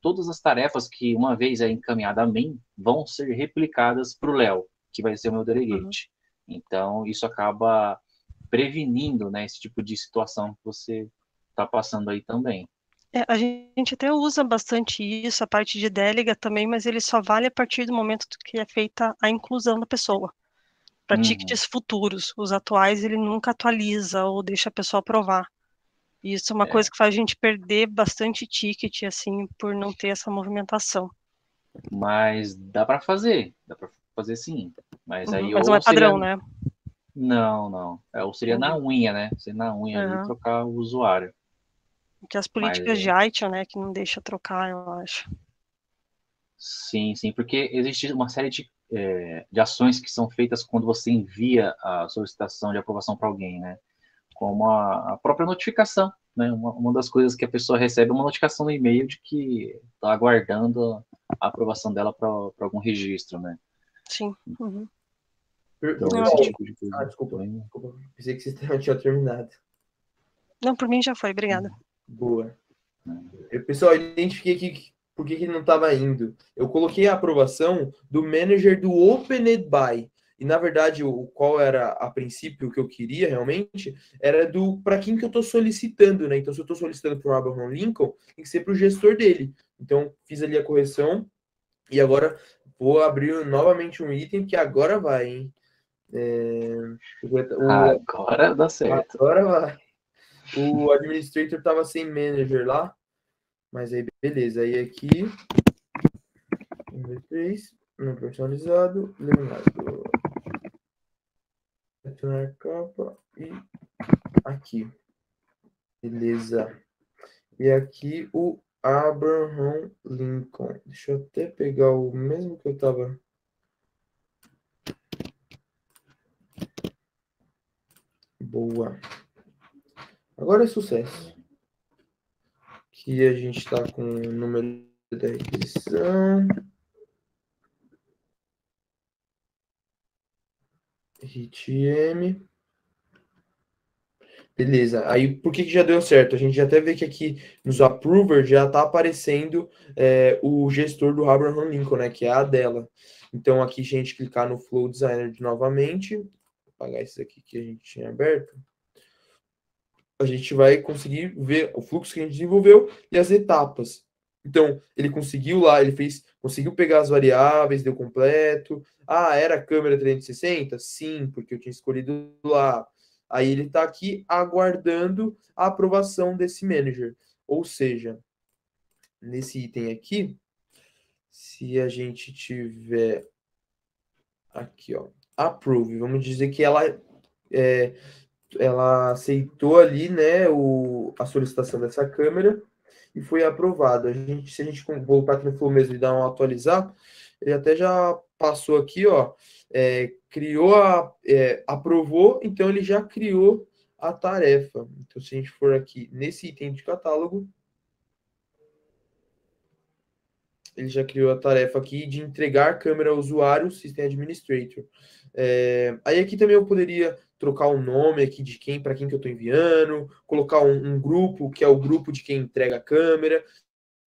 todas as tarefas que uma vez encaminhada a mim vão ser replicadas para o Léo, que vai ser o meu delegate. Então, isso acaba prevenindo, né, esse tipo de situação que você está passando aí também. A gente até usa bastante isso, a parte de delega também, mas ele só vale a partir do momento que é feita a inclusão da pessoa. Para tickets futuros, os atuais ele nunca atualiza ou deixa a pessoa aprovar. E isso é uma coisa que faz a gente perder bastante ticket, assim, por não ter essa movimentação. Mas dá para fazer sim. Mas aí mas não é padrão, né? Não. Ou seria na unha, né? Seria na unha ali trocar o usuário. Que as políticas de ITIL, né, que não deixa trocar, eu acho. Sim, porque existe uma série de ações que são feitas quando você envia a solicitação de aprovação para alguém, né? Como a própria notificação, né? Uma das coisas que a pessoa recebe é uma notificação no e-mail de que está aguardando a aprovação dela para algum registro, né? Sim. Então, esse tipo de coisa. Desculpa. Pensei que você tinha terminado. Não, por mim já foi, obrigada. Boa. Pessoal, eu identifiquei aqui por que ele não estava indo. Eu coloquei a aprovação do manager do Opened By. E, na verdade, qual era a princípio o que eu queria realmente, era para quem que eu estou solicitando, né? Então, se eu estou solicitando para o Abraham Lincoln, tem que ser para o gestor dele. Então, fiz ali a correção e agora vou abrir novamente um item que agora vai, hein? Agora dá certo. Agora vai. O administrator estava sem manager lá, mas aí beleza. Aí aqui, MP3, não personalizado, Leonardo. Adicionar capa e aqui. Beleza. E aqui o Abraham Lincoln. Deixa eu até pegar o mesmo que eu tava. Boa. Agora é sucesso. Aqui a gente está com o número da requisição. RTM. Beleza. Aí, por que já deu certo? A gente já até vê que aqui nos approvers já está aparecendo o gestor do Abraham Lincoln, né? Que é a dela. Então, aqui, se a gente clicar no Flow Designer novamente, vou apagar esses aqui que a gente tinha aberto, a gente vai conseguir ver o fluxo que a gente desenvolveu e as etapas. Então, ele conseguiu lá, conseguiu pegar as variáveis, deu completo. Ah, era a câmera 360? Sim, porque eu tinha escolhido lá. Aí ele está aqui aguardando a aprovação desse manager. Ou seja, nesse item aqui, se a gente tiver aqui, ó, approve, vamos dizer que ela aceitou ali, né, a solicitação dessa câmera e foi aprovado. Se a gente voltar aqui no Flow mesmo e dar um atualizar, ele até já passou aqui, ó, aprovou, então ele já criou a tarefa. Então, se a gente for aqui nesse item de catálogo, ele já criou a tarefa aqui de entregar câmera ao usuário, System Administrator. Aí aqui também eu poderia trocar o nome aqui de para quem que eu estou enviando, colocar um grupo, que é o grupo de quem entrega a câmera,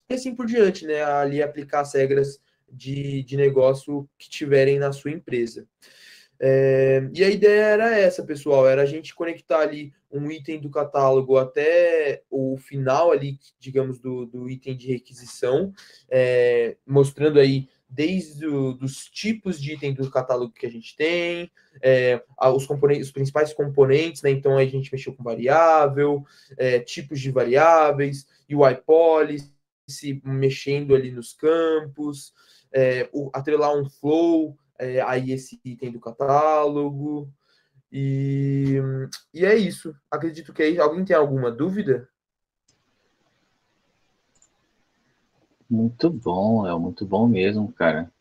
e assim por diante, né? Ali aplicar as regras de negócio que tiverem na sua empresa. E a ideia era essa, pessoal, era a gente conectar ali um item do catálogo até o final ali, digamos, do item de requisição, mostrando aí desde os tipos de item do catálogo que a gente tem, os principais componentes, né? Então a gente mexeu com variável, tipos de variáveis, UI policy, mexendo ali nos campos, atrelar um flow, aí esse item do catálogo, e é isso. Acredito que é isso. Alguém tem alguma dúvida? Muito bom, muito bom mesmo, cara.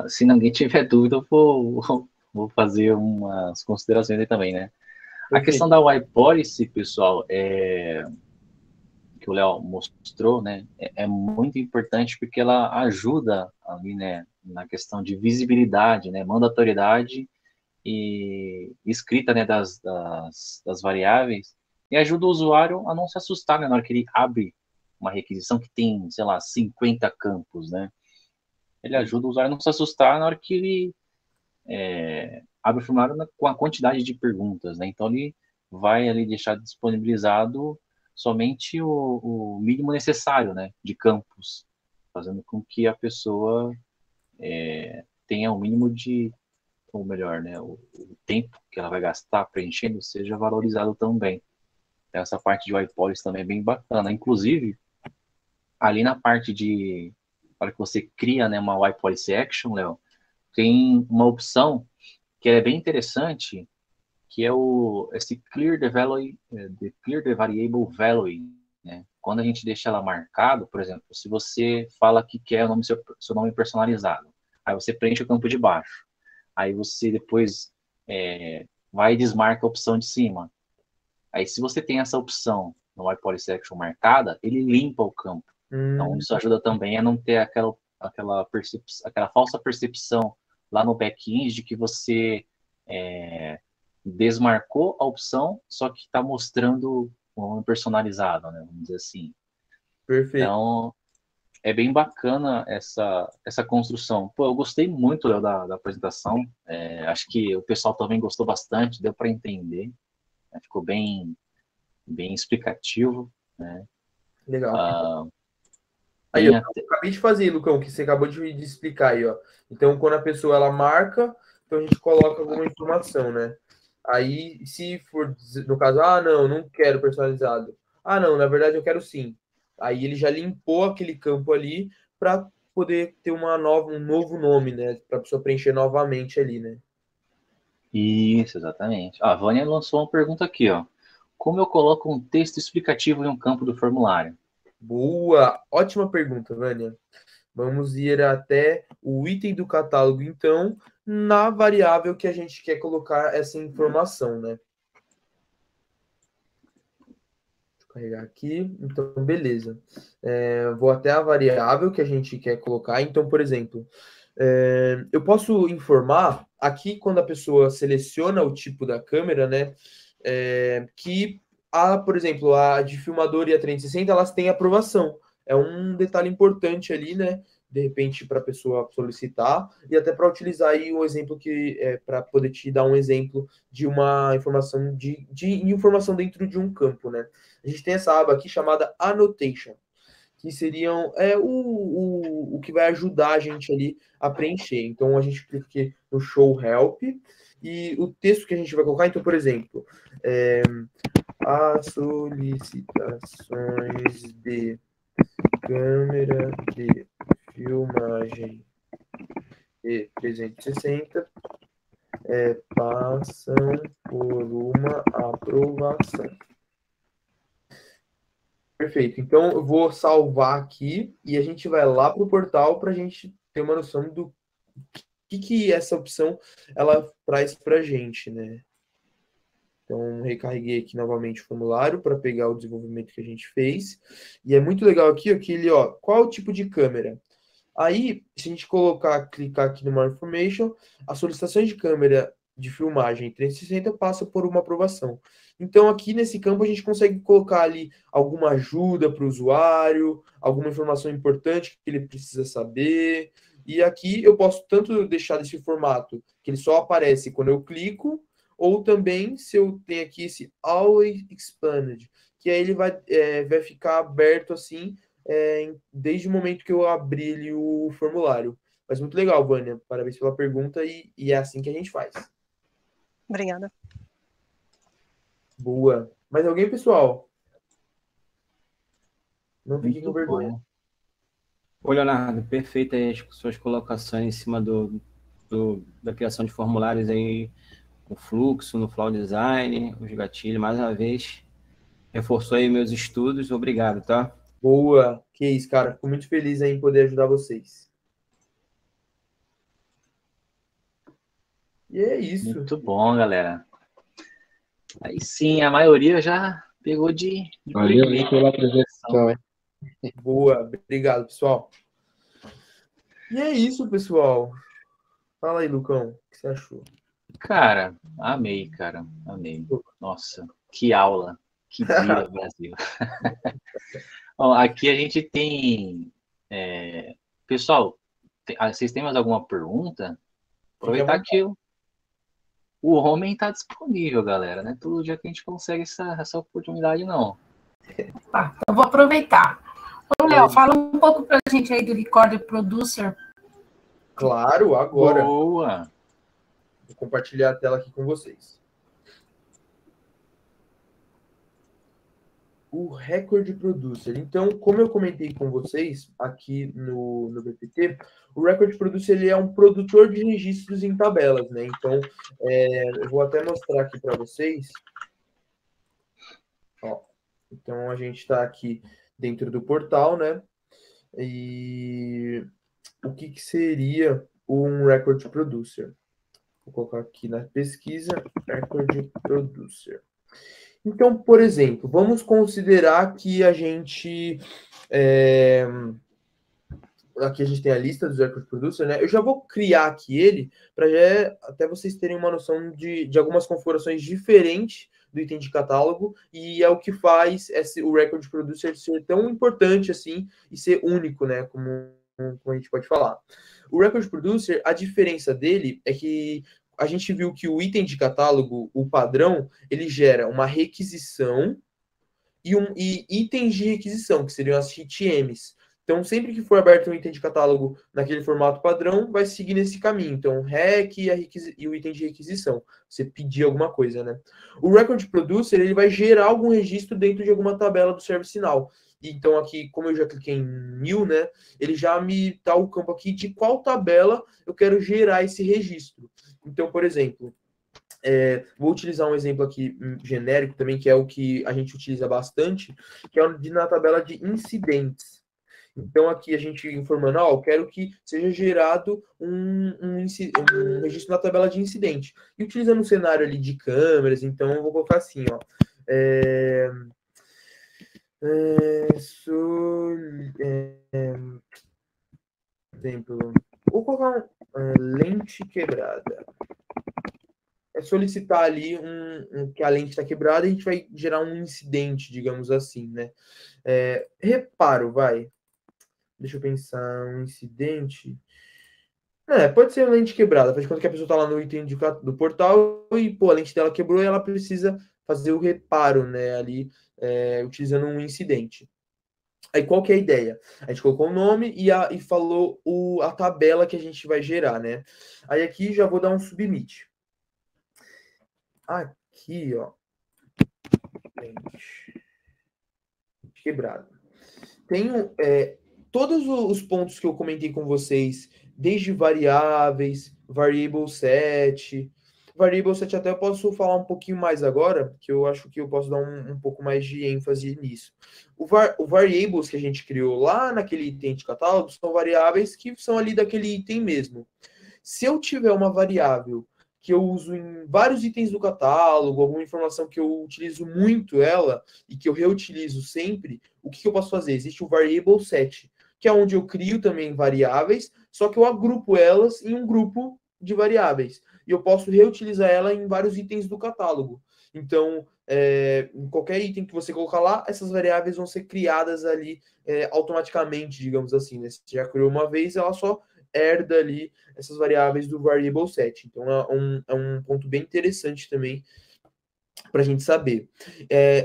Se ninguém tiver dúvida, eu vou fazer umas considerações aí também, né? A questão da UI Policy, pessoal, que o Léo mostrou, né, é muito importante porque ela ajuda ali, né, na questão de visibilidade, né, mandatoriedade e escrita, né, das variáveis, e ajuda o usuário a não se assustar, né, na hora que ele abre uma requisição que tem, sei lá, 50 campos, né? Ele ajuda o usuário a não se assustar na hora que ele abre o formulário com a quantidade de perguntas, né? Então ele vai ali deixar disponibilizado somente o mínimo necessário, né, de campos, fazendo com que a pessoa tenha o mínimo de, ou melhor, né, o tempo que ela vai gastar preenchendo seja valorizado também. Essa parte de UI Policy também é bem bacana. Inclusive, ali na parte de, para que você cria, né, uma UI Policy Action, Léo, tem uma opção que é bem interessante, que é esse Clear the Variable Value, né? Quando a gente deixa ela marcado, por exemplo, se você fala que quer seu nome personalizado, aí você preenche o campo de baixo, aí você depois vai e desmarca a opção de cima. Aí se você tem essa opção no UI Policy Action marcada, ele limpa o campo. Então isso ajuda também a não ter aquela falsa percepção lá no back-end de que você desmarcou a opção, só que está mostrando um nome personalizado, né? Vamos dizer assim. Perfeito. Então, é bem bacana essa construção. Pô, eu gostei muito, Léo, da apresentação. Acho que o pessoal também gostou bastante, deu para entender. Né? Ficou bem explicativo, né? Legal. Aí, eu acabei de fazer, Lucão, que você acabou de explicar aí, ó. Então, quando a pessoa ela marca, então a gente coloca alguma informação, né? Aí, se for, no caso, não quero personalizado. Não, na verdade eu quero sim. Aí ele já limpou aquele campo ali para poder ter um novo nome, né? Para a pessoa preencher novamente ali, né? Isso, exatamente. A Vânia lançou uma pergunta aqui, ó. Como eu coloco um texto explicativo em um campo do formulário? Boa! Ótima pergunta, Vânia. Vamos ir até o item do catálogo, então, na variável que a gente quer colocar essa informação, né? Deixa eu carregar aqui. Então, beleza. Vou até a variável que a gente quer colocar. Então, por exemplo, eu posso informar aqui, quando a pessoa seleciona o tipo da câmera, né? Que, por exemplo, a de filmador e a 360, elas têm aprovação. É um detalhe importante ali, né? De repente, para a pessoa solicitar, e até para utilizar aí um exemplo para poder te dar um exemplo de uma informação de informação dentro de um campo, né? A gente tem essa aba aqui chamada Annotation, que seriam o que vai ajudar a gente ali a preencher. Então, a gente clica aqui no Show Help, e o texto que a gente vai colocar, então, por exemplo, as solicitações de câmera de filmagem e 360 passam por uma aprovação. Perfeito. Então, eu vou salvar aqui e a gente vai lá para o portal para a gente ter uma noção do que essa opção ela traz para a gente, né? Então, recarreguei aqui novamente o formulário para pegar o desenvolvimento que a gente fez. E é muito legal aqui, qual é o tipo de câmera? Aí, se a gente clicar aqui no More Information, as solicitações de câmera de filmagem 360 passa por uma aprovação. Então, aqui nesse campo, a gente consegue colocar ali alguma ajuda para o usuário, alguma informação importante que ele precisa saber, E aqui eu posso tanto deixar desse formato, que ele só aparece quando eu clico, ou também se eu tenho aqui esse Always Expanded, que aí ele vai ficar aberto assim, desde o momento que eu abrir o formulário. Mas muito legal, Vânia. Parabéns pela pergunta e é assim que a gente faz. Obrigada. Boa. Mais alguém, pessoal? Não fiquem com vergonha. Ô, Leonardo, perfeita aí as suas colocações em cima da criação de formulários aí, o fluxo, no Flow Design, os gatilhos, mais uma vez, reforçou aí meus estudos, obrigado, tá? Boa. Que isso, cara. Fico muito feliz em poder ajudar vocês. E é isso. Muito bom, galera. Aí sim, a maioria já pegou de Valeu aí pela apresentação, hein? Boa, obrigado, pessoal. E é isso, pessoal. Fala aí, Lucão, o que você achou? Cara, amei, cara. Amei. Nossa, que aula. Que dia, Brasil. Ó, aqui a gente tem... Pessoal, vocês têm mais alguma pergunta? Aproveitar que o homem está disponível, galera, né? Todo dia que a gente consegue essa oportunidade, não. Tá, então vou aproveitar. Ô, Léo, fala um pouco pra gente aí do Recorder Producer. Claro, agora. Boa! Vou compartilhar a tela aqui com vocês. O Record Producer. Então, como eu comentei com vocês aqui no BPT, o Record Producer ele é um produtor de registros em tabelas, né? Então, eu vou até mostrar aqui para vocês. Ó, então, a gente está aqui dentro do portal, né? E o que seria um Record Producer? Vou colocar aqui na pesquisa, Record Producer. Então, por exemplo, vamos considerar que a gente... aqui a gente tem a lista dos Record Producer, né? Eu já vou criar aqui ele, para até vocês terem uma noção de algumas configurações diferentes do item de catálogo, e é o que faz o Record Producer ser tão importante assim, e ser único, né? Como a gente pode falar. O Record Producer, a diferença dele é que a gente viu que o item de catálogo, o padrão, ele gera uma requisição e itens de requisição, que seriam as HTMs. Então, sempre que for aberto um item de catálogo naquele formato padrão, vai seguir nesse caminho. Então, REC e o item de requisição. Você pedir alguma coisa, né? O Record Producer, ele vai gerar algum registro dentro de alguma tabela do ServiceNow. Então, aqui, como eu já cliquei em New, né? Ele já me dá o campo aqui de qual tabela eu quero gerar esse registro. Então, por exemplo, vou utilizar um exemplo aqui genérico também, que é o que a gente utiliza bastante, que é na tabela de incidentes. Então, aqui a gente informando, eu quero que seja gerado um registro na tabela de incidente. E utilizando um cenário ali de câmeras, então eu vou colocar assim, ó. Exemplo, vou colocar lente quebrada. É solicitar ali que a lente está quebrada e a gente vai gerar um incidente, digamos assim, né? Reparo, vai. Deixa eu pensar, um incidente. Pode ser lente quebrada. Faz de conta que a pessoa está lá no item do portal e, pô, a lente dela quebrou e ela precisa fazer o reparo, né? Ali, utilizando um incidente. Aí, qual que é a ideia? A gente colocou o nome e falou a tabela que a gente vai gerar, né? Aí, aqui, já vou dar um submit. Aqui, ó. Lente quebrada. Tenho todos os pontos que eu comentei com vocês, desde variáveis, variable set. Variable set até eu posso falar um pouquinho mais agora, que eu acho que eu posso dar um pouco mais de ênfase nisso. O variables que a gente criou lá naquele item de catálogo são variáveis que são ali daquele item mesmo. Se eu tiver uma variável que eu uso em vários itens do catálogo, alguma informação que eu utilizo muito ela e que eu reutilizo sempre, o que eu posso fazer? Existe o variable set, que é onde eu crio também variáveis, só que eu agrupo elas em um grupo de variáveis. E eu posso reutilizar ela em vários itens do catálogo. Então, em qualquer item que você colocar lá, essas variáveis vão ser criadas ali automaticamente, digamos assim, né? Se já criou uma vez, ela só herda ali essas variáveis do variable set. Então, é um ponto bem interessante também para a gente saber.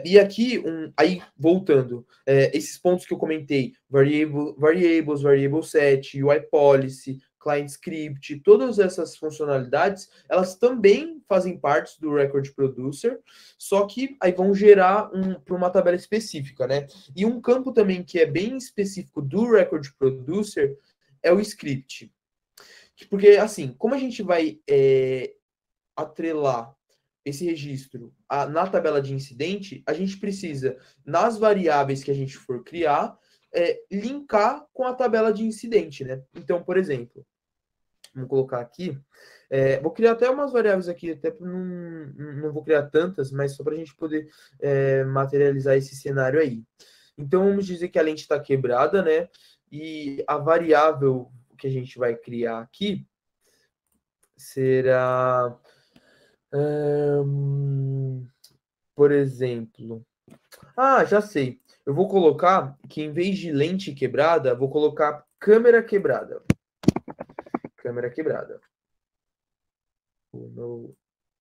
E aqui, aí voltando, esses pontos que eu comentei, variables, variable set, UI policy, client script, todas essas funcionalidades, elas também fazem parte do record producer, só que aí vão gerar para uma tabela específica, né? E um campo também que é bem específico do record producer é o script. Porque, assim, como a gente vai atrelar esse registro na tabela de incidente, a gente precisa, nas variáveis que a gente for criar, linkar com a tabela de incidente, né? Então, por exemplo, vamos colocar aqui, vou criar até umas variáveis aqui, até não vou criar tantas, mas só para a gente poder materializar esse cenário aí. Então, vamos dizer que a lente está quebrada, né? E a variável que a gente vai criar aqui será... por exemplo... já sei. Eu vou colocar que em vez de lente quebrada, vou colocar câmera quebrada. Câmera quebrada.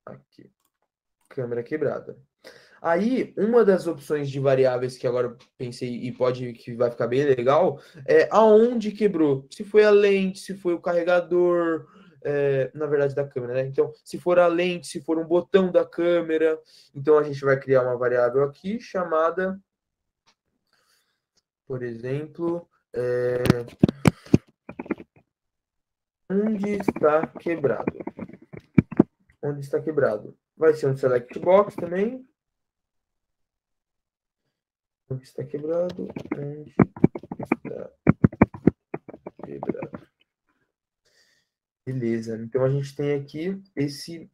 Aqui. Câmera quebrada. Aí, uma das opções de variáveis que agora pensei e que vai ficar bem legal é aonde quebrou. Se foi a lente, se foi o carregador, na verdade da câmera, né? Então, se for a lente, se for um botão da câmera. Então, a gente vai criar uma variável aqui chamada, por exemplo, onde está quebrado. Onde está quebrado. Vai ser um select box também. Onde está quebrado? Onde está quebrado? Beleza. Então a gente tem aqui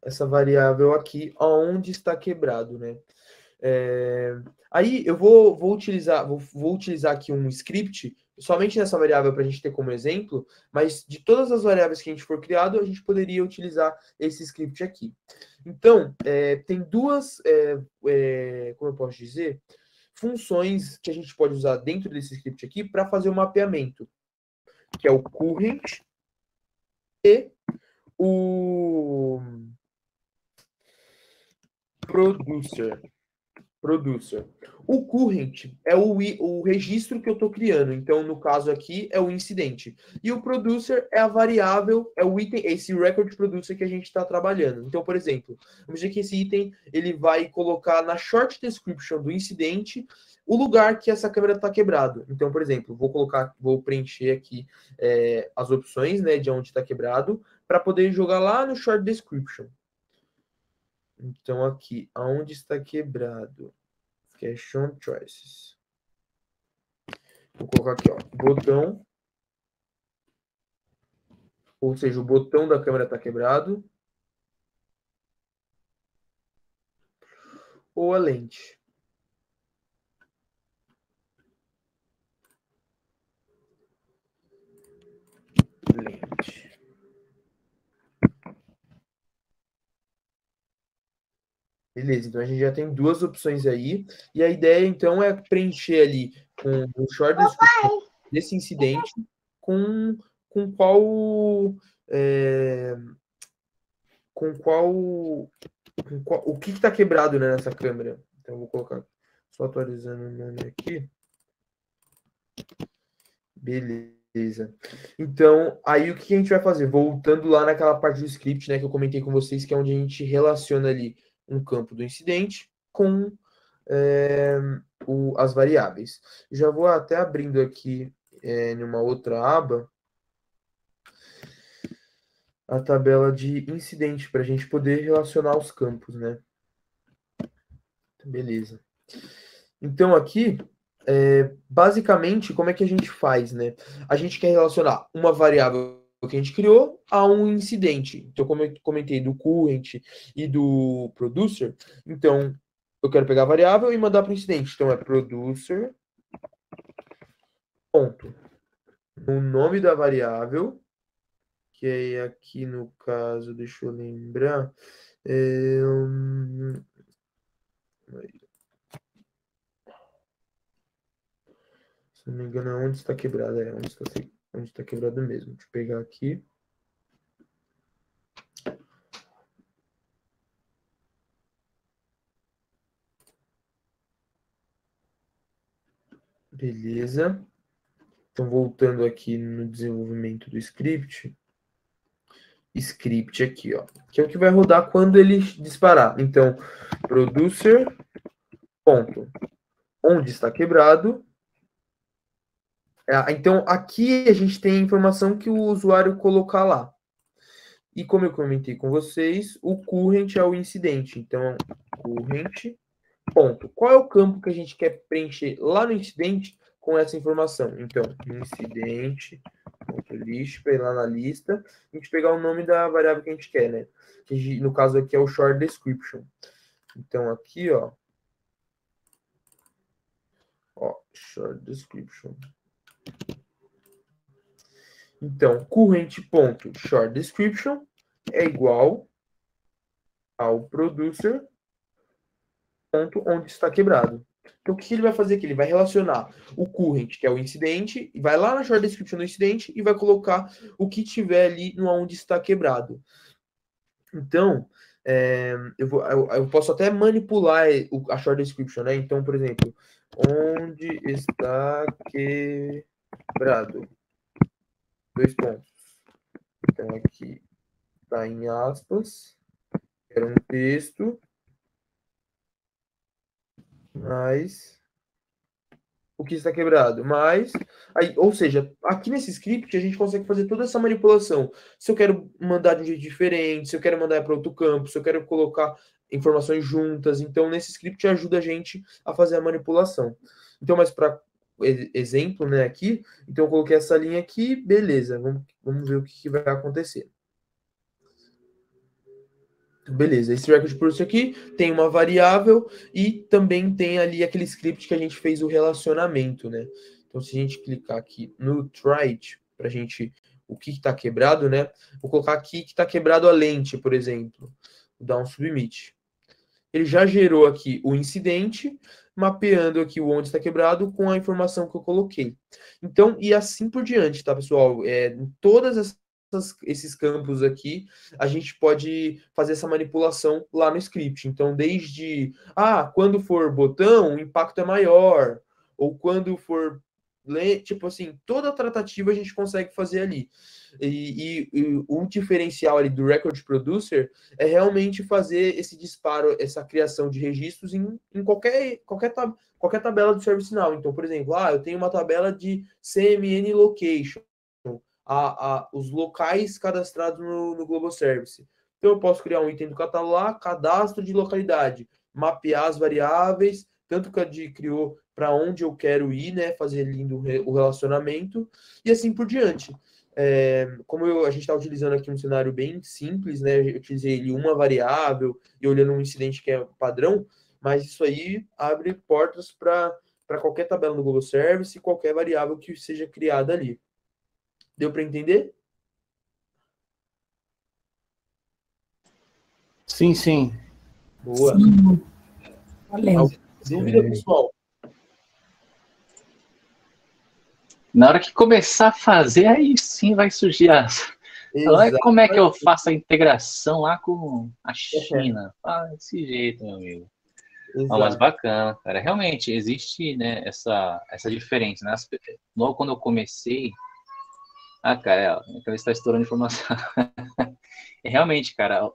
essa variável aqui, aonde está quebrado, né? Aí eu vou utilizar aqui um script somente nessa variável para a gente ter como exemplo, mas de todas as variáveis que a gente for criado, a gente poderia utilizar esse script aqui. Então, tem duas, como eu posso dizer, funções que a gente pode usar dentro desse script aqui para fazer o mapeamento, que é o current e o producer. O current é o registro que eu estou criando. Então, no caso aqui, é o incidente. E o producer é a variável, é o item, esse record producer que a gente está trabalhando. Então, por exemplo, vamos dizer que esse item ele vai colocar na short description do incidente o lugar que essa câmera está quebrado. Então, por exemplo, vou preencher aqui as opções, né, de onde está quebrado, para poder jogar lá no short description. Então, aqui, aonde está quebrado? Question choices. Vou colocar aqui, ó, botão. Ou seja, o botão da câmera está quebrado. Ou a lente. Lente. Beleza, então a gente já tem duas opções aí. E a ideia, então, é preencher ali com o short description desse incidente com qual... o que está quebrado, né, nessa câmera. Então, eu vou colocar, só atualizando o nome aqui. Beleza. Então, aí o que a gente vai fazer? Voltando lá naquela parte do script, né, que eu comentei com vocês, que é onde a gente relaciona ali um campo do incidente com as variáveis. Já vou até abrindo aqui em uma outra aba a tabela de incidente para a gente poder relacionar os campos, né? Beleza. Então, aqui, basicamente, como é que a gente faz, né? A gente quer relacionar uma variável que a gente criou a um incidente. Então, como eu comentei do current e do producer, então, eu quero pegar a variável e mandar para o incidente. Então, é producer, ponto. O nome da variável, que é aqui no caso, deixa eu lembrar, se não me engano, onde está quebrada, onde está onde está quebrado mesmo. Deixa eu pegar aqui. Beleza. Então, voltando aqui no desenvolvimento do script. Script aqui, ó. Que é o que vai rodar quando ele disparar. Então, producer, ponto. Onde está quebrado. Então, aqui a gente tem a informação que o usuário colocar lá. E como eu comentei com vocês, o current é o incidente. Então, current, ponto. Qual é o campo que a gente quer preencher lá no incidente com essa informação? Então, incidente.list, para ir lá na lista, a gente pegar o nome da variável que a gente quer, né? Que no caso aqui é o short description. Então, aqui, ó, short description. Então, current.short description é igual ao producer ponto onde está quebrado. Então, o que ele vai fazer aqui? Ele vai relacionar o current, que é o incidente, e vai lá na short description do incidente e vai colocar o que tiver ali no onde está quebrado. Então, eu posso até manipular a short description, né? Então, por exemplo, onde está quebrado? 2 pontos. Então, aqui está em aspas. Era um texto. Mais o que está quebrado. Mais. Aí, ou seja, aqui nesse script a gente consegue fazer toda essa manipulação. Se eu quero mandar de um jeito diferente, se eu quero mandar para outro campo, se eu quero colocar informações juntas. Então, nesse script ajuda a gente a fazer a manipulação. Então, mas para exemplo, né, aqui, então eu coloquei essa linha aqui, beleza, vamos ver o que vai acontecer. Beleza, esse record producer aqui tem uma variável e também tem ali aquele script que a gente fez o relacionamento, né? Então, se a gente clicar aqui no try para a gente, o que está quebrado, né? Vou colocar aqui que está quebrado a lente, por exemplo. Vou dar um submit. Ele já gerou aqui o incidente, mapeando aqui o onde está quebrado com a informação que eu coloquei. Então, e assim por diante, tá, pessoal? Em todas esses campos aqui, a gente pode fazer essa manipulação lá no script. Então, desde, quando for botão, o impacto é maior, ou quando for, tipo assim, toda a tratativa a gente consegue fazer ali. E o diferencial ali do Record Producer é realmente fazer esse disparo, essa criação de registros em qualquer tabela do ServiceNow. Então, por exemplo, eu tenho uma tabela de CMN Location, os locais cadastrados no Global Service. Então, eu posso criar um item do catálogo lá, cadastro de localidade, mapear as variáveis, tanto que a criou para onde eu quero ir, né, fazer lindo o relacionamento, e assim por diante. Como a gente está utilizando aqui um cenário bem simples, né, eu utilizei ele uma variável e olhando um incidente que é padrão, mas isso aí abre portas para qualquer tabela no Global Service e qualquer variável que seja criada ali. Deu para entender? Sim, sim. Boa. Sim. Valeu. Dúvida, pessoal? Na hora que começar a fazer, aí sim vai surgir como é que eu faço a integração lá com a China? Desse jeito, meu amigo. Mas bacana, cara. Realmente, existe, né, essa diferença, né? Logo quando eu comecei... cara, a cabeça está estourando informação. Realmente, cara,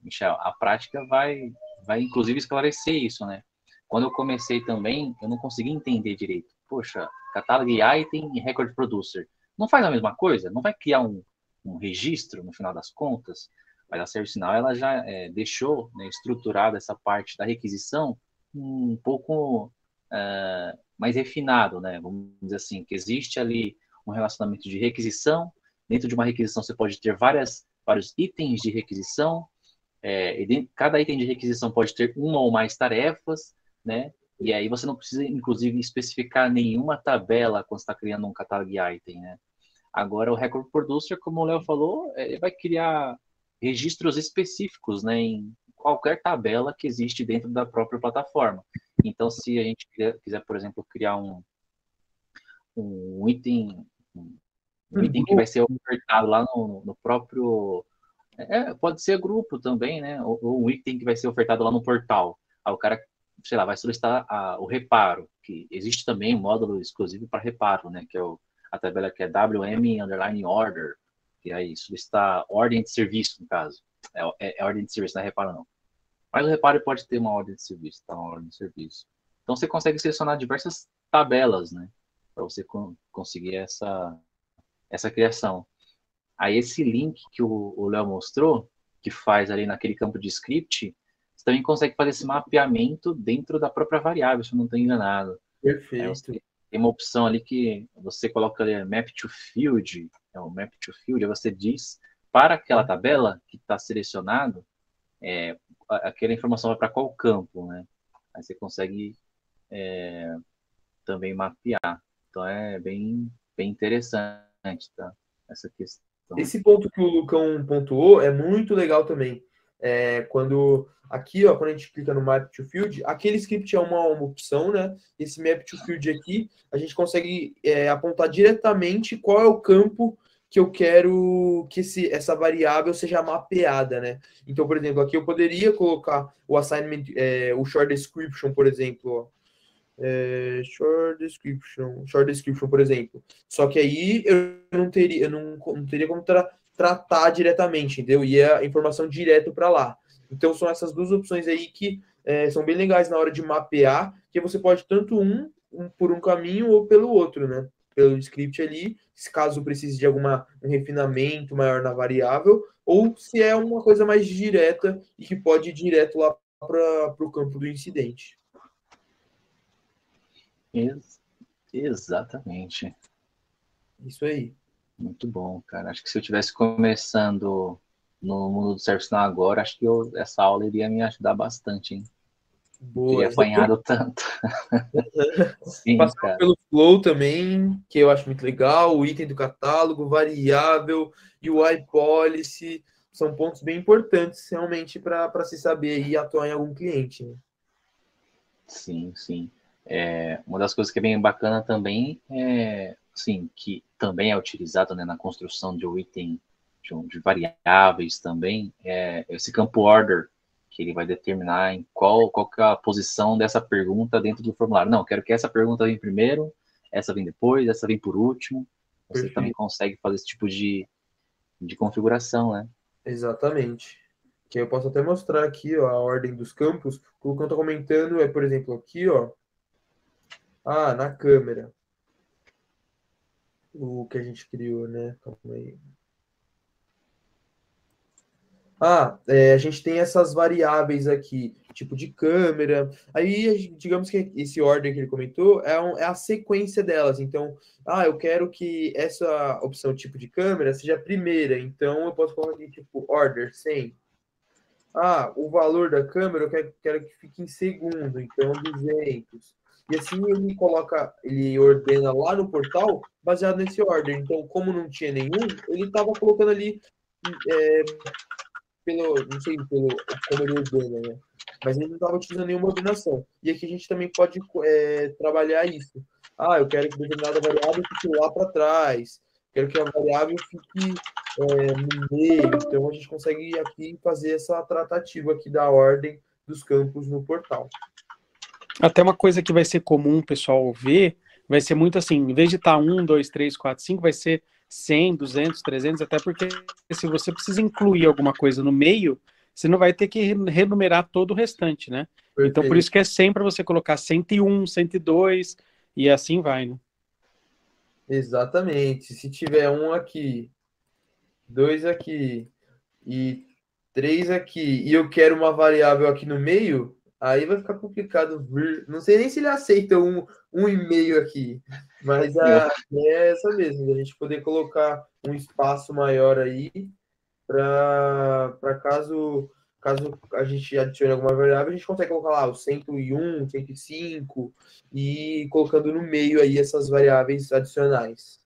Michel, a prática vai inclusive esclarecer isso, né? Quando eu comecei também, eu não conseguia entender direito. Poxa, catálogo item e record producer. Não faz a mesma coisa? Não vai criar um registro no final das contas? Mas a ServiceNow, ela já deixou, né, estruturada essa parte da requisição um pouco mais refinado, né? Vamos dizer assim, que existe ali um relacionamento de requisição. Dentro de uma requisição você pode ter vários itens de requisição. Cada item de requisição pode ter uma ou mais tarefas, né? E aí você não precisa, inclusive, especificar nenhuma tabela quando está criando um catálogo item, né? Agora, o Record Producer, como o Léo falou, ele vai criar registros específicos, né, em qualquer tabela que existe dentro da própria plataforma. Então, se a gente quiser, por exemplo, criar um item, um item que vai ser ofertado lá no próprio... pode ser grupo também, né? Ou um item que vai ser ofertado lá no portal. Aí o cara, sei lá, vai solicitar o reparo, que existe também um módulo exclusivo para reparo, né? Que é a tabela que é WM_order, que aí solicitar ordem de serviço, no caso. É ordem de serviço, não é reparo não. Mas o reparo pode ter uma ordem de serviço, tá? Uma ordem de serviço. Então você consegue selecionar diversas tabelas, né? Para você conseguir essa criação. Aí esse link que o Léo mostrou, que faz ali naquele campo de script, você também consegue fazer esse mapeamento dentro da própria variável, se eu não estou enganado. Perfeito. Tem uma opção ali que você coloca ali, map to field, o map to field, aí você diz para aquela tabela que está selecionado, aquela informação vai para qual campo, né? Aí você consegue também mapear. Então é bem interessante, tá? Essa questão. Esse ponto que o Lucão pontuou é muito legal também. Quando aqui, ó, quando a gente clica no Map to Field, aquele script é uma opção, né? Esse Map to Field aqui, a gente consegue apontar diretamente qual é o campo que eu quero que essa variável seja mapeada, né? Então, por exemplo, aqui eu poderia colocar o assignment, o short description, por exemplo, ó. Short description, por exemplo. Só que aí eu não teria como tratar diretamente, entendeu? E a informação direto para lá. Então são essas duas opções aí que são bem legais na hora de mapear, que você pode tanto por um caminho ou pelo outro, né? Pelo script ali, se caso precise de um refinamento maior na variável, ou se é uma coisa mais direta e que pode ir direto lá para o campo do incidente. Exatamente. Isso aí. Muito bom, cara. Acho que se eu estivesse começando no mundo do ServiceNow agora, acho que essa aula iria me ajudar bastante, hein? Boa. Teria apanhado tanto. Sim, passar cara. pelo Flow também, que eu acho muito legal, o item do catálogo, variável, UI policy, são pontos bem importantes realmente para se saber e atuar em algum cliente. Né? Sim, sim. Uma das coisas que é bem bacana também assim, que também é utilizado, né, na construção de um item de variáveis também, esse campo order, que ele vai determinar em qual que é a posição dessa pergunta dentro do formulário. Não, quero que essa pergunta venha primeiro, essa vem depois, essa vem por último. Você Perfeito. também consegue fazer esse tipo de configuração, né? Exatamente. Que eu posso até mostrar aqui, ó, a ordem dos campos. O que eu estou comentando por exemplo, aqui, ó, na câmera. O que a gente criou, né? Calma aí. A gente tem essas variáveis aqui, tipo de câmera. Aí, digamos que esse order que ele comentou é a sequência delas. Então, eu quero que essa opção tipo de câmera seja a primeira. Então, eu posso colocar aqui, tipo, order 100. O valor da câmera eu quero que fique em segundo. Então, 200. E assim ele ordena lá no portal baseado nesse order. Então, como não tinha nenhum, ele estava colocando ali não sei como ele ordena, né? Mas ele não estava utilizando nenhuma ordenação. E aqui a gente também pode trabalhar isso. Eu quero que determinada variável fique lá para trás. Quero que a variável fique no meio. Então a gente consegue aqui fazer essa tratativa aqui da ordem dos campos no portal. Até uma coisa que vai ser comum o pessoal ver, vai ser muito assim, em vez de estar 1, 2, 3, 4, 5, vai ser 100, 200, 300, até porque se você precisa incluir alguma coisa no meio, você não vai ter que renumerar todo o restante, né? Perfeito. Então, por isso que é sempre você colocar 101, 102, e assim vai, né? Exatamente. Se tiver 1 aqui, 2 aqui e 3 aqui, e eu quero uma variável aqui no meio, aí vai ficar complicado. Não sei nem se ele aceita 1,5 aqui, mas é essa mesmo, a gente poder colocar um espaço maior aí para caso a gente adicione alguma variável, a gente consegue colocar lá o 101, 105 e colocando no meio aí essas variáveis adicionais.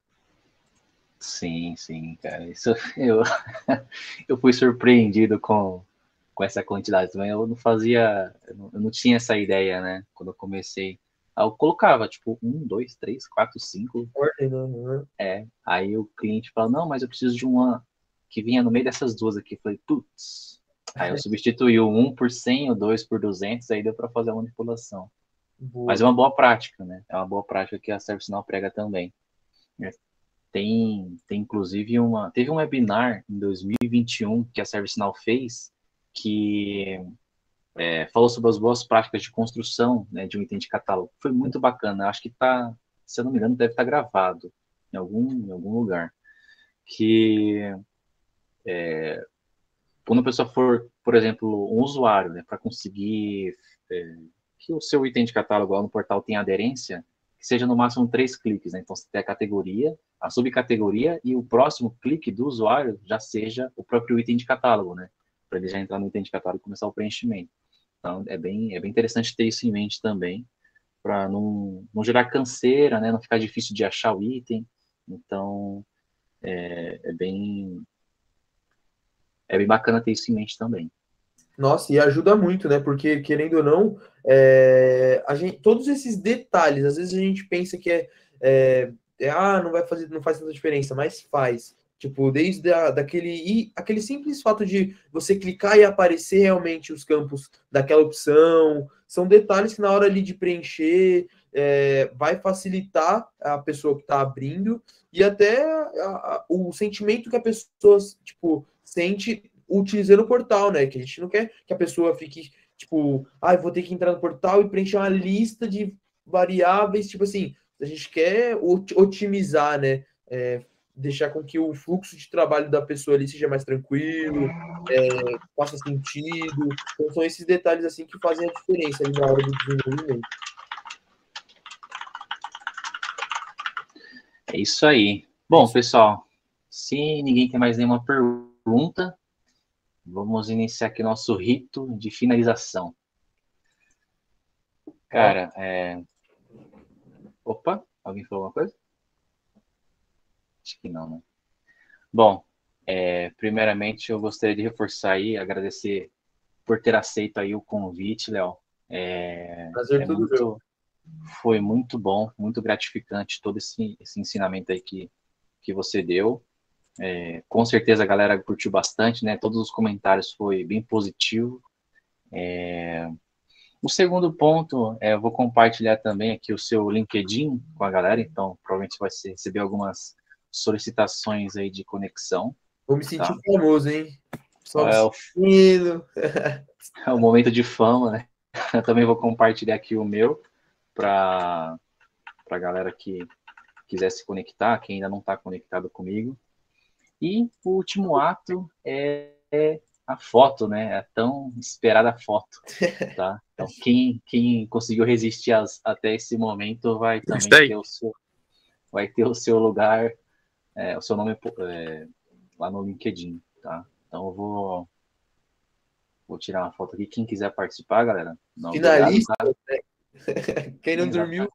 Sim, sim, cara. Isso eu fui surpreendido com essa quantidade também. Eu não tinha essa ideia, né? Quando eu comecei. Aí eu colocava, tipo, 1, 2, 3, 4, 5. Ordem, né? Aí o cliente fala, não, mas eu preciso de uma que vinha no meio dessas duas aqui. Eu falei, putz. Aí eu substituí o 1 por 100, o 2 por 200, aí deu para fazer a manipulação. Boa. Mas é uma boa prática, né? É uma boa prática que a ServiceNow prega também. Tem inclusive teve um webinar em 2021 que a ServiceNow fez que falou sobre as boas práticas de construção, né, de um item de catálogo. Foi muito bacana. Acho que se eu não me engano, deve estar gravado em algum lugar. Que quando a pessoa for, por exemplo, um usuário, né, para conseguir que o seu item de catálogo lá no portal tenha aderência, que seja no máximo 3 cliques, né? Então, você tem a categoria, a subcategoria e o próximo clique do usuário já seja o próprio item de catálogo, né? Para ele já entrar no item de catálogo e começar o preenchimento. Então, é bem interessante ter isso em mente também, para não gerar canseira, né? Não ficar difícil de achar o item. Então, é bem bacana ter isso em mente também. Nossa, e ajuda muito, né? Porque, querendo ou não, todos esses detalhes, às vezes a gente pensa que não faz tanta diferença, mas faz. Tipo, desde aquele simples fato de você clicar e aparecer realmente os campos daquela opção, são detalhes que na hora ali de preencher vai facilitar a pessoa que está abrindo e até o sentimento que a pessoa, tipo, sente utilizando o portal, né? Que a gente não quer que a pessoa fique, tipo, vou ter que entrar no portal e preencher uma lista de variáveis, tipo assim, a gente quer otimizar, né? Deixar com que o fluxo de trabalho da pessoa ali seja mais tranquilo, faça sentido. Então, são esses detalhes, assim, que fazem a diferença ali na hora do desenvolvimento. É isso aí. Bom, pessoal, se ninguém tem mais nenhuma pergunta, vamos iniciar aqui nosso rito de finalização. Cara, Opa, alguém falou alguma coisa? Acho que não, né? Bom, primeiramente eu gostaria de reforçar aí, agradecer por ter aceito aí o convite, Léo. Prazer todo meu. Foi muito bom, muito gratificante todo esse ensinamento aí que você deu. Com certeza a galera curtiu bastante, né? Todos os comentários foi bem positivo. O segundo ponto, eu vou compartilhar também aqui o seu LinkedIn com a galera, então provavelmente vai receber algumas solicitações aí de conexão. Vou me sentir famoso, hein? Só é o momento de fama, né? Eu também vou compartilhar aqui o meu para a galera que quiser se conectar, quem ainda não está conectado comigo. E o último ato é a foto, né? A tão esperada foto, tá? Então, quem conseguiu resistir até esse momento vai também ter o seu lugar, o seu nome lá no LinkedIn, tá? Então, eu vou tirar uma foto aqui. Quem quiser participar, galera. Finalista, né? Quem não dormiu,